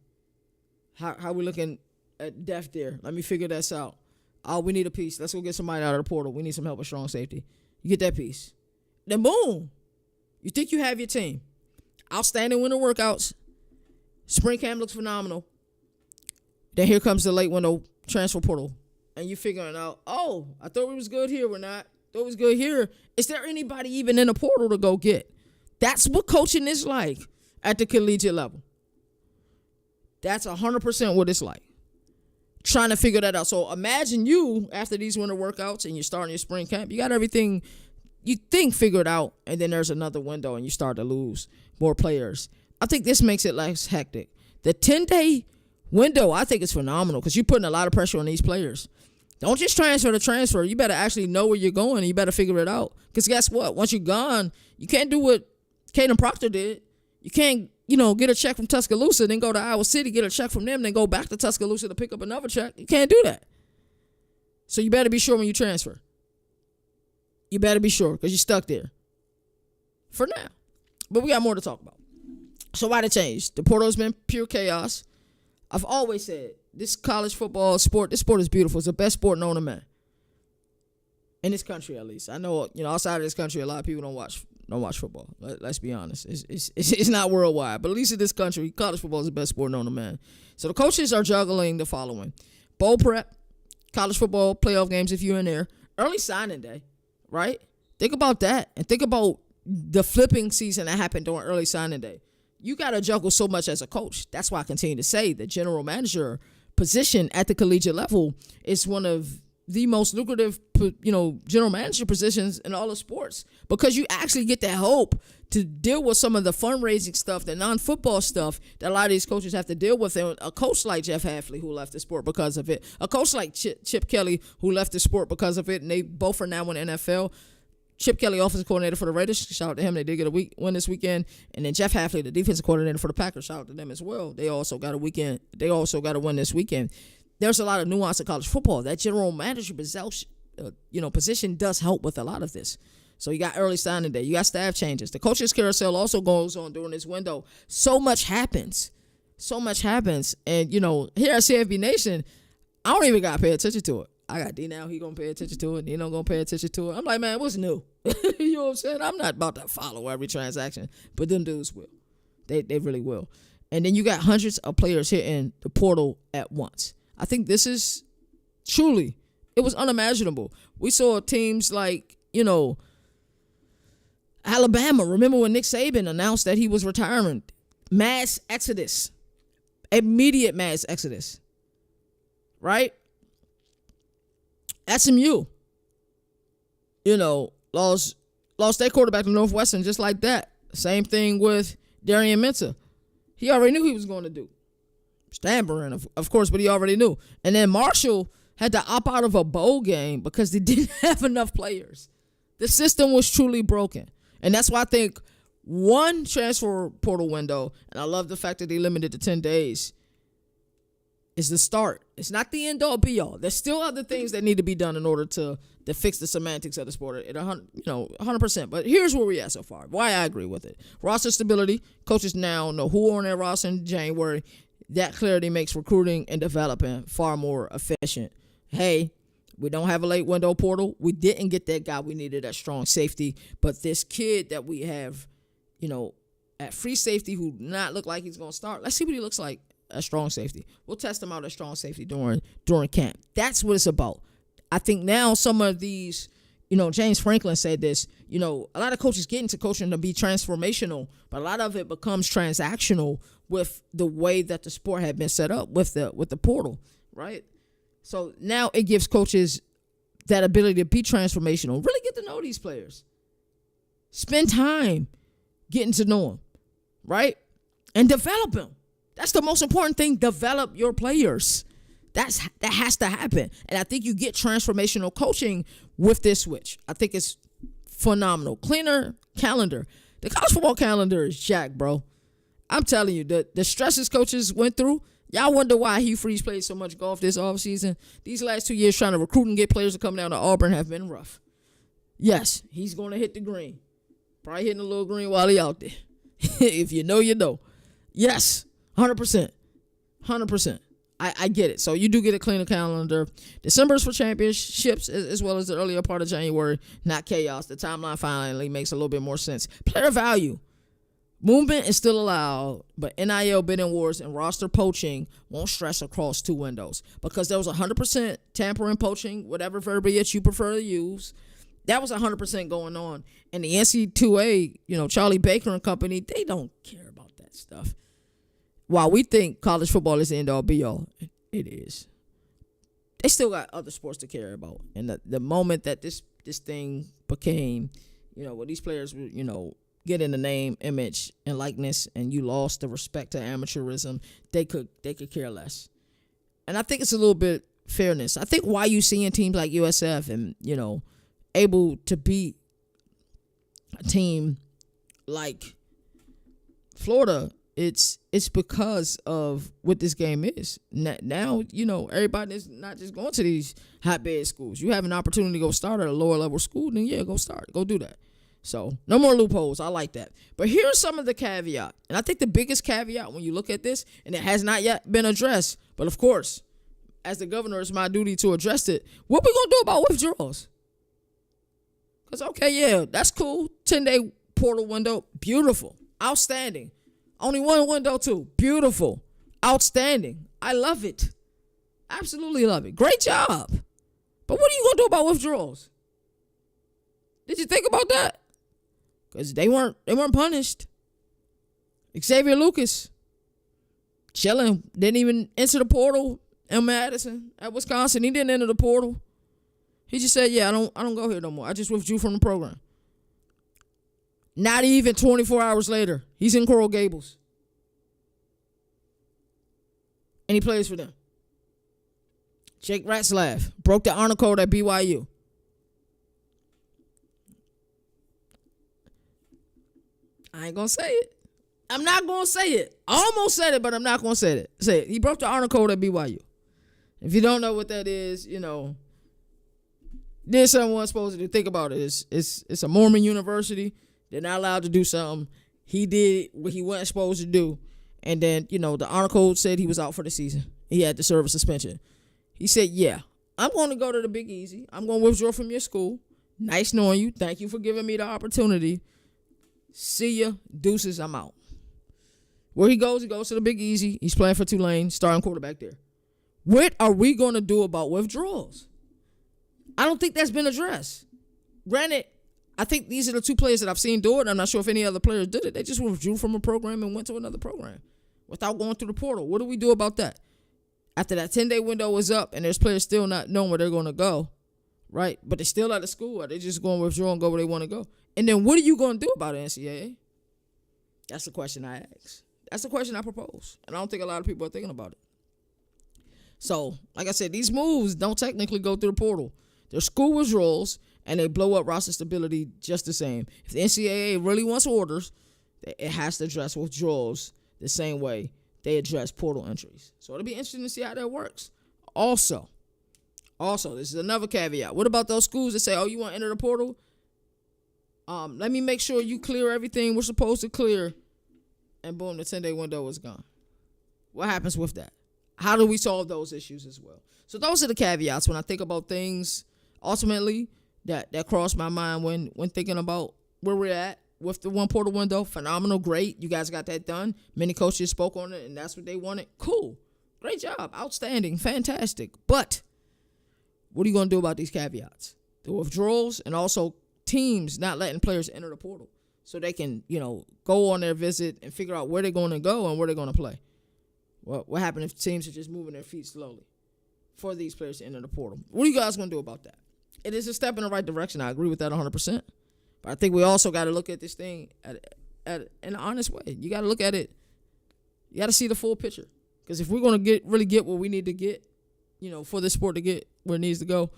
How we looking at depth there? Let me figure this out. Oh, we need a piece. Let's go get somebody out of the portal. We need some help with strong safety. You get that piece. Then boom. You think you have your team. Outstanding winter workouts. Spring camp looks phenomenal. Then here comes the late window transfer portal. And you're figuring out, oh, I thought we was good here. We're not. Thought we was good here. Is there anybody even in the portal to go get? That's what coaching is like at the collegiate level. That's 100% what it's like. Trying to figure that out. So imagine you, after these winter workouts and you're starting your spring camp, you got everything you think figured out, and then there's another window and you start to lose more players. I think this makes it less hectic. The 10-day window, I think, is phenomenal because you're putting a lot of pressure on these players. Don't just transfer to transfer. You better actually know where you're going and you better figure it out. Because guess what? Once you're gone, you can't do what Caden Proctor did. You can't, get a check from Tuscaloosa, then go to Iowa City, get a check from them, then go back to Tuscaloosa to pick up another check. You can't do that. So you better be sure when you transfer. You better be sure because you're stuck there for now. But we got more to talk about. So why the change? The portal has been pure chaos. I've always said this college football sport, this sport is beautiful. It's the best sport known to man. In this country, at least. I know, outside of this country, a lot of people don't watch football. Let's be honest. It's not worldwide. But at least in this country, college football is the best sport known to man. So the coaches are juggling the following. Bowl prep, college football playoff games if you're in there. Early signing day, right? Think about that. And think about the flipping season that happened during early signing day. You got to juggle so much as a coach. That's why I continue to say the general manager position at the collegiate level is one of the most lucrative, general manager positions in all of sports because you actually get the help to deal with some of the fundraising stuff, the non-football stuff that a lot of these coaches have to deal with. And a coach like Jeff Hafley, who left the sport because of it, a coach like Chip Kelly, who left the sport because of it, and they both are now in the NFL. Chip Kelly, offensive coordinator for the Raiders, shout out to him. They did get a win this weekend. And then Jeff Hafley, the defensive coordinator for the Packers, shout out to them as well. They also got a win this weekend. There's a lot of nuance in college football. That general manager position does help with a lot of this. So you got early signing day. You got staff changes. The coaches carousel also goes on during this window. So much happens. And, here at CFB Nation, I don't even got to pay attention to it. I got D now. He going to pay attention to it. Nino going to pay attention to it. I'm like, man, what's new? You know what I'm saying? I'm not about to follow every transaction. But them dudes will. They really will. And then you got hundreds of players hitting the portal at once. I think this is truly, it was unimaginable. We saw teams like, Alabama. Remember when Nick Saban announced that he was retiring? Mass exodus. Immediate mass exodus. Right? SMU, lost their quarterback to Northwestern just like that. Same thing with Darian Mensah. He already knew he was going to do. Stammering, of course, but he already knew. And then Marshall had to opt out of a bowl game because they didn't have enough players. The system was truly broken. And that's why I think one transfer portal window, and I love the fact that they limited to 10 days, is the start. It's not the end all be all. There's still other things that need to be done in order to fix the semantics of the sport at 100%. But here's where we're at so far. Why I agree with it. Roster stability. Coaches now know who are on their roster in January. That clarity makes recruiting and developing far more efficient. Hey, we don't have a late window portal. We didn't get that guy we needed at strong safety. But this kid that we have, at free safety who not look like he's going to start. Let's see what he looks like at strong safety. We'll test him out at strong safety during camp. That's what it's about. I think now some of these, James Franklin said this, a lot of coaches get into coaching to be transformational, but a lot of it becomes transactional with the way that the sport had been set up with the portal, right? So now it gives coaches that ability to be transformational, really get to know these players. Spend time getting to know them, right? And develop them. That's the most important thing. Develop your players. That has to happen. And I think you get transformational coaching with this switch. I think it's phenomenal. Cleaner calendar. The college football calendar is jacked, bro. I'm telling you, the stresses coaches went through, y'all wonder why Hugh Freeze played so much golf this offseason. These last 2 years trying to recruit and get players to come down to Auburn have been rough. Yes, he's going to hit the green. Probably hitting a little green while he out there. If you know, you know. Yes, 100%. 100%. I get it. So you do get a cleaner calendar. December is for championships as well as the earlier part of January. Not chaos. The timeline finally makes a little bit more sense. Player value. Movement is still allowed, but NIL bidding wars and roster poaching won't stress across 2 windows because there was 100% tampering, poaching, whatever verbiage you prefer to use. That was 100% going on. And the NC2A, Charlie Baker and company, they don't care about that stuff. While we think college football is the end all be all, it is. They still got other sports to care about. And the moment that this thing became, where these players were, get in the name, image, and likeness, and you lost the respect to amateurism, they could care less. And I think it's a little bit fairness. I think why you seeing teams like USF and, able to beat a team like Florida, it's because of what this game is. Now, everybody's not just going to these hotbed schools. You have an opportunity to go start at a lower level school, then go start. Go do that. So no more loopholes. I like that. But here's some of the caveat. And I think the biggest caveat when you look at this, and it has not yet been addressed, but of course, as the governor, it's my duty to address it. What we going to do about withdrawals? Because, that's cool. 10-day portal window, beautiful. Outstanding. Only one window, too. Beautiful. Outstanding. I love it. Absolutely love it. Great job. But what are you going to do about withdrawals? Did you think about that? Because they weren't punished. Xavier Lucas, chilling, didn't even enter the portal in Madison at Wisconsin. He didn't enter the portal. He just said, I don't go here no more. I just withdrew from the program. Not even 24 hours later, he's in Coral Gables. And he plays for them. Jake Ratzlaff broke the honor code at BYU. I ain't going to say it. I'm not going to say it. I almost said it, but I'm not going to say it. Say it. He broke the honor code at BYU. If you don't know what that is, there's someone supposed to think about it. It's a Mormon university. They're not allowed to do something. He did what he wasn't supposed to do. And then, the honor code said he was out for the season. He had to serve a suspension. He said, I'm going to go to the Big Easy. I'm going to withdraw from your school. Nice knowing you. Thank you for giving me the opportunity. See ya. Deuces, I'm out. Where he goes to the Big Easy. He's playing for Tulane, starting quarterback there. What are we going to do about withdrawals? I don't think that's been addressed. Granted, I think these are the two players that I've seen do it. I'm not sure if any other players did it. They just withdrew from a program and went to another program without going through the portal. What do we do about that? After that 10-day window is up and there's players still not knowing where they're going to go, right? But they're still out of school. Are they just going to withdraw and go where they want to go? And then what are you going to do about it, NCAA? That's the question I ask. That's the question I propose. And I don't think a lot of people are thinking about it. So, like I said, these moves don't technically go through the portal. They're school withdrawals, and they blow up roster stability just the same. If the NCAA really wants orders, it has to address withdrawals the same way they address portal entries. So it'll be interesting to see how that works. Also, this is another caveat. What about those schools that say, you want to enter the portal? Let me make sure you clear everything we're supposed to clear, and boom, the 10-day window is gone. What happens with that? How do we solve those issues as well? So those are the caveats when I think about things ultimately that cross my mind when thinking about where we're at with the one portal window. Phenomenal, great. You guys got that done. Many coaches spoke on it, and that's what they wanted. Cool. Great job. Outstanding. Fantastic. But what are you going to do about these caveats? The withdrawals and also teams not letting players enter the portal so they can, go on their visit and figure out where they're going to go and where they're going to play. Well, what happens if teams are just moving their feet slowly for these players to enter the portal? What are you guys going to do about that? It is a step in the right direction. I agree with that 100%. But I think we also got to look at this thing in an honest way. You got to look at it. You got to see the full picture. Because if we're going to really get what we need to get, for this sport to get where it needs to go,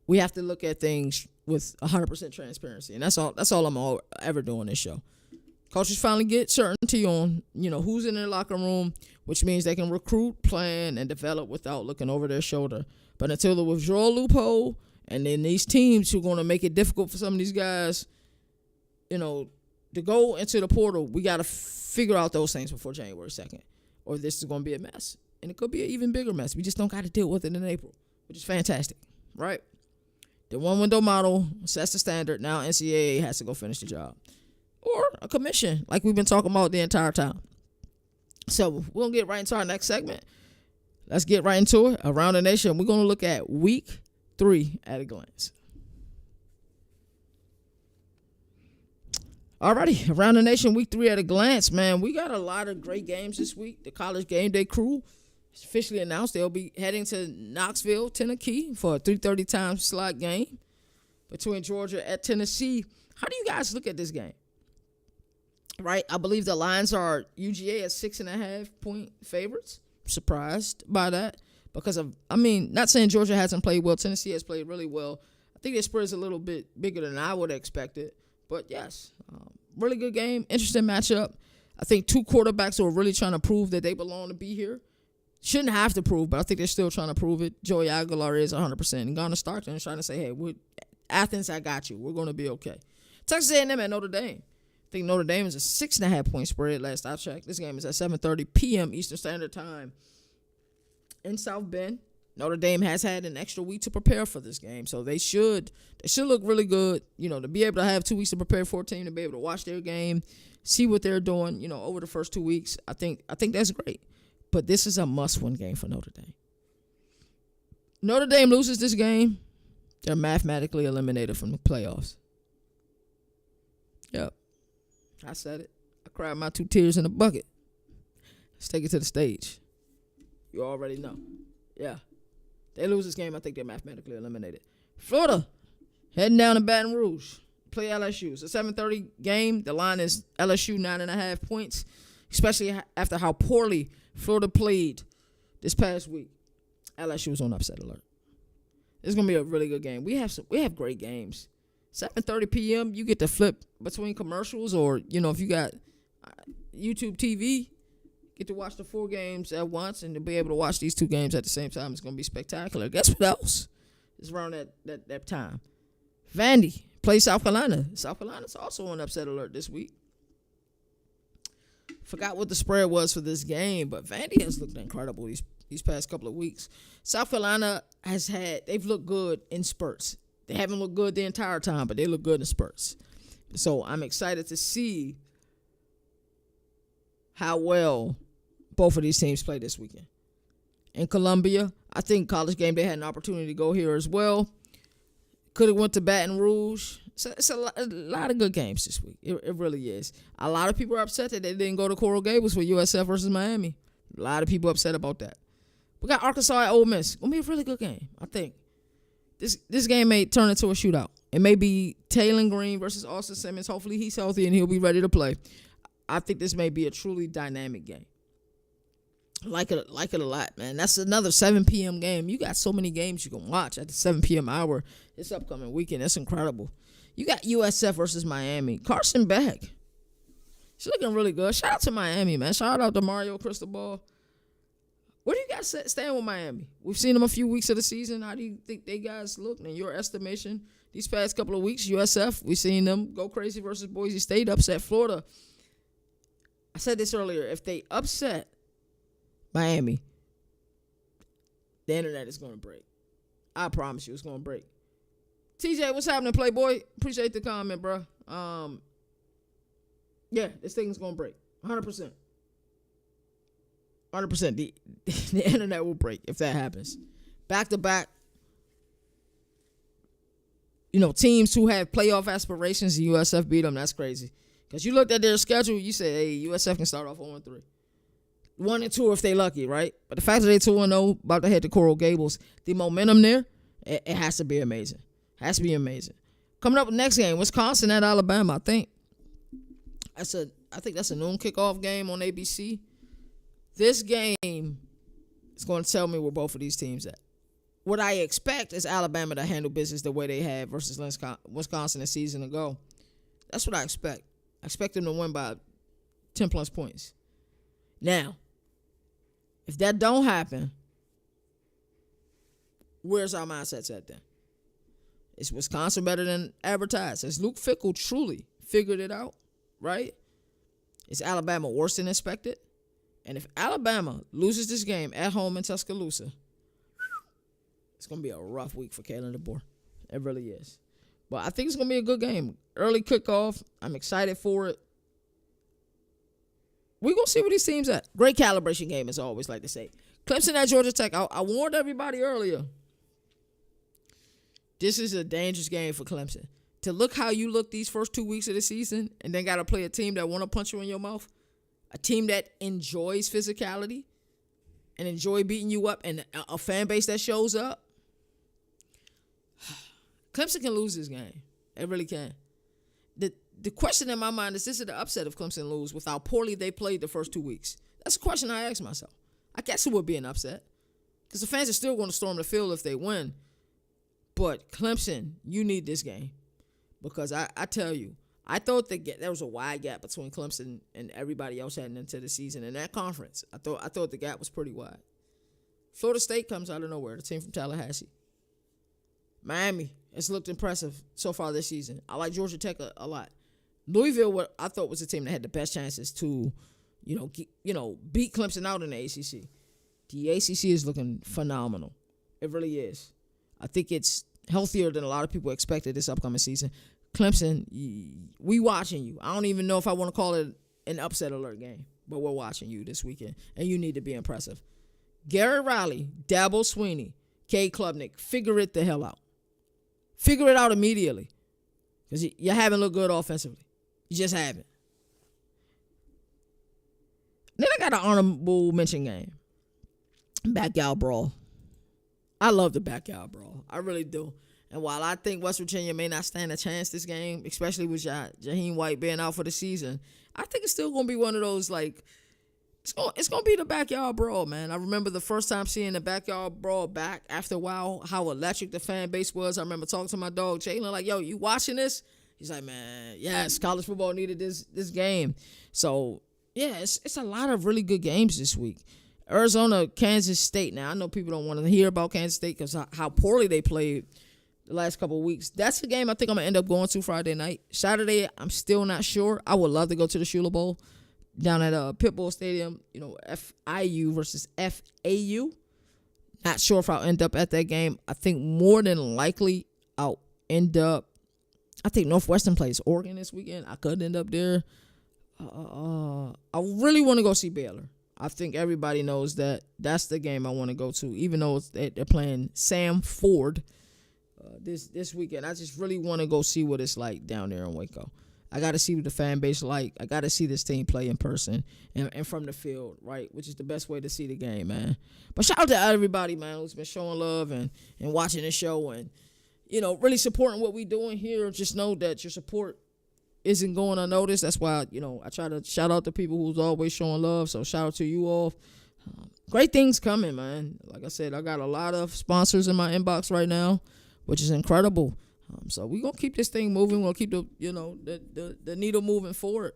we have to look at things with 100% transparency. And that's all I'm ever doing on this show. Coaches finally get certainty on, who's in their locker room, which means they can recruit, plan, and develop without looking over their shoulder. But until the withdrawal loophole, and then these teams who are going to make it difficult for some of these guys, to go into the portal, we got to figure out those things before January 2nd, or this is going to be a mess. And it could be an even bigger mess. We just don't got to deal with it in April, which is fantastic, right? The one-window model sets the standard. Now NCAA has to go finish the job. Or a commission, like we've been talking about the entire time. So we'll get right into our next segment. Let's get right into it. Around the Nation, we're going to look at Week 3 at a glance. Alrighty, Around the Nation, Week 3 at a glance, man. We got a lot of great games this week. The College Game Day crew has officially announced they'll be heading to Knoxville, Tennessee for a 3:30 time slot game between Georgia and Tennessee. How do you guys look at this game? right? I believe the lines are UGA at 6.5-point favorites. Surprised by that because not saying Georgia hasn't played well. Tennessee has played really well. I think their spread is a little bit bigger than I would have expected. But yes, really good game. Interesting matchup. I think two quarterbacks who are really trying to prove that they belong to be here. Shouldn't have to prove, but I think they're still trying to prove it. Joey Aguilar is 100%. And Garner Stockton is trying to say, hey, Athens, I got you. We're going to be okay. Texas A&M at Notre Dame. I think Notre Dame is a 6.5-point spread last I checked. This game is at 7:30 p.m. Eastern Standard Time in South Bend. Notre Dame has had an extra week to prepare for this game, so they should look really good. To be able to have 2 weeks to prepare for a team, to be able to watch their game, see what they're doing, over the first 2 weeks. I think that's great. But this is a must-win game for Notre Dame. Notre Dame loses this game, they're mathematically eliminated from the playoffs. Yep. I said it. I cried my 2 tears in a bucket. Let's take it to the stage. You already know. Yeah. They lose this game, I think they're mathematically eliminated. Florida, heading down to Baton Rouge. Play LSU. It's a 7:30 game. The line is LSU 9.5 points, especially after how poorly Florida played this past week. LSU was on upset alert. It's going to be a really good game. We have great games. 7:30 p.m., you get to flip between commercials or, if you got YouTube TV, get to watch the 4 games at once and to be able to watch these 2 games at the same time. It's going to be spectacular. Guess what else is around that time? Vandy plays South Carolina. South Carolina's also on upset alert this week. Forgot what the spread was for this game, but Vandy has looked incredible these past couple of weeks. South Carolina they've looked good in spurts. They haven't looked good the entire time, but they look good in spurts. So I'm excited to see how well both of these teams play this weekend. In Columbia, I think College Game Day had an opportunity to go here as well. Could have went to Baton Rouge. It's a lot of good games this week. It really is. A lot of people are upset that they didn't go to Coral Gables for USF versus Miami. A lot of people upset about that. We got Arkansas at Ole Miss. It's going to be a really good game, I think. This game may turn into a shootout. It may be Taylen Green versus Austin Simmons. Hopefully he's healthy and he'll be ready to play. I think this may be a truly dynamic game. Like it a lot, man. That's another 7 p.m. game. You got so many games you can watch at the 7 p.m. hour this upcoming weekend. That's incredible. You got USF versus Miami. Carson Beck. She's looking really good. Shout out to Miami, man. Shout out to Mario Cristobal. What do you guys stand with Miami? We've seen them a few weeks of the season. How do you think they guys look in your estimation? These past couple of weeks, USF, we've seen them go crazy versus Boise State, upset Florida. I said this earlier. If they upset Miami, the internet is going to break. I promise you it's going to break. TJ, what's happening, Playboy? Appreciate the comment, bro. Yeah, this thing's going to break. 100%. 100%. The internet will break if that happens. Back-to-back, teams who have playoff aspirations and USF beat them, that's crazy. Because you looked at their schedule, you said, hey, USF can start off 0-3. 1-2 if they lucky, right? But the fact that they 2-0, about to head to Coral Gables, the momentum there, it has to be amazing. Has to be amazing. Coming up next game, Wisconsin at Alabama. I think that's a noon kickoff game on ABC. This game is going to tell me where both of these teams at. What I expect is Alabama to handle business the way they had versus Wisconsin a season ago. That's what I expect. I expect them to win by 10-plus points. Now, if that don't happen, where's our mindsets at then? Is Wisconsin better than advertised? Has Luke Fickell truly figured it out, right? Is Alabama worse than expected? And if Alabama loses this game at home in Tuscaloosa, it's going to be a rough week for Kalen DeBoer. It really is. But I think it's going to be a good game. Early kickoff. I'm excited for it. We're going to see where these teams at. Great calibration game, as I always like to say. Clemson at Georgia Tech. I warned everybody earlier. This is a dangerous game for Clemson. To look how you look these first 2 weeks of the season and then got to play a team that want to punch you in your mouth, a team that enjoys physicality and enjoy beating you up, and a fan base that shows up, Clemson can lose this game. It really can. The the question in my mind is it the upset if Clemson lose with how poorly they played the first 2 weeks? That's a question I ask myself. I guess it would be an upset because the fans are still going to storm the field if they win. But Clemson, you need this game because I tell you, I thought there was a wide gap between Clemson and everybody else heading into the season in that conference. I thought the gap was pretty wide. Florida State comes out of nowhere, the team from Tallahassee. Miami has looked impressive so far this season. I like Georgia Tech a lot. Louisville, what I thought was a team that had the best chances to, beat Clemson out in the ACC. The ACC is looking phenomenal. It really is. I think it's healthier than a lot of people expected this upcoming season. Clemson, we watching you. I don't even know if I want to call it an upset alert game, but we're watching you this weekend, and you need to be impressive. Garrett Riley, Dabo Swinney, Cade Klubnik, figure it the hell out. Figure it out immediately because you haven't looked good offensively. You just haven't. Then I got an honorable mention game. Backyard brawl. I love the backyard brawl. I really do. And while I think West Virginia may not stand a chance this game, especially with Jaheim White being out for the season, I think it's still going to be one of those, it's going to be the backyard brawl, man. I remember the first time seeing the backyard brawl back after a while, how electric the fan base was. I remember talking to my dog, Jalen, like, yo, you watching this? He's like, man, yes, college football needed this game. So, yeah, it's a lot of really good games this week. Arizona, Kansas State. Now, I know people don't want to hear about Kansas State because how poorly they played the last couple of weeks. That's the game I think I'm going to end up going to Friday night. Saturday, I'm still not sure. I would love to go to the Shula Bowl down at Pitbull Stadium, FIU versus FAU. Not sure if I'll end up at that game. I think more than likely I'll end up, I think Northwestern plays Oregon this weekend. I could end up there. I really want to go see Baylor. I think everybody knows that that's the game I want to go to, even though they're playing Sam Ford this weekend. I just really want to go see what it's like down there in Waco. I got to see what the fan base like. I got to see this team play in person and from the field, right, which is the best way to see the game, man. But shout out to everybody, man, who's been showing love and watching the show and, really supporting what we doing here. Just know that your support isn't going unnoticed. That's why, I try to shout out to people who's always showing love. So shout out to you all. Great things coming, man. Like I said, I got a lot of sponsors in my inbox right now, which is incredible. So we're going to keep this thing moving. We'll keep the needle moving forward.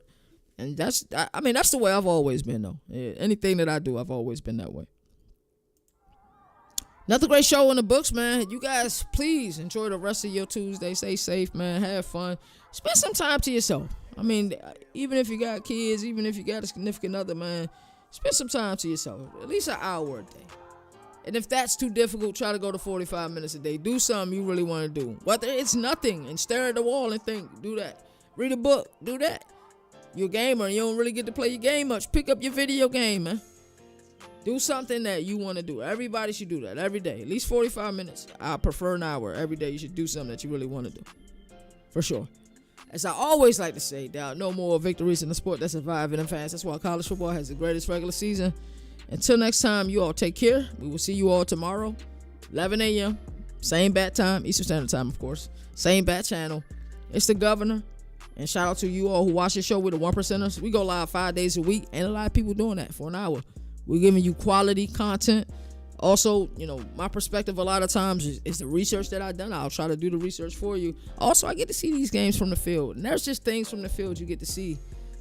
And that's the way I've always been, though. Anything that I do, I've always been that way. Another great show in the books, man. You guys, please enjoy the rest of your Tuesday. Stay safe, man. Have fun. Spend some time to yourself. I mean, even if you got kids, even if you got a significant other, man, spend some time to yourself. At least an hour a day. And if that's too difficult, try to go to 45 minutes a day. Do something you really want to do. Whether it's nothing and stare at the wall and think, do that. Read a book, do that. You're a gamer and you don't really get to play your game much. Pick up your video game, man. Do something that you want to do. Everybody should do that every day. At least 45 minutes. I prefer an hour. Every day you should do something that you really want to do. For sure. As I always like to say, there are no more victories in the sport that survive in advance. That's why college football has the greatest regular season. Until next time, you all take care. We will see you all tomorrow, 11 a.m., same bat time, Eastern Standard Time, of course. Same bat channel. It's the governor. And shout out to you all who watch the show with the 1%ers. We go live 5 days a week, and a lot of people doing that for an hour. We're giving you quality content. Also, my perspective a lot of times is the research that I've done. I'll try to do the research for you. Also, I get to see these games from the field. And there's just things from the field you get to see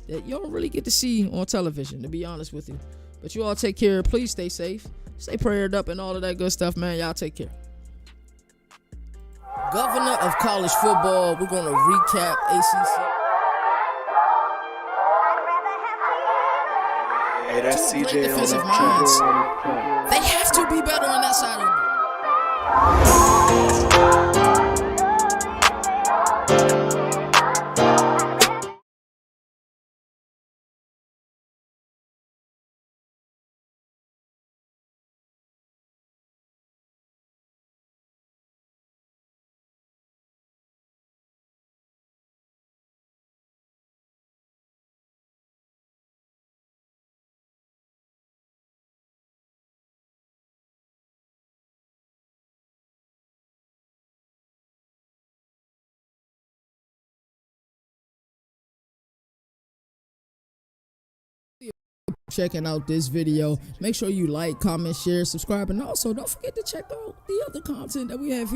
that you don't really get to see on television, to be honest with you. But you all take care. Please stay safe. Stay prayed up and all of that good stuff, man. Y'all take care. Governor of college football. We're going to recap ACC. Hey, that's Two CJ great defensive on minds. the They have to be better on that side of the ball. checking out this video. Make sure you like, comment, share, subscribe, and also don't forget to check out the other content that we have here.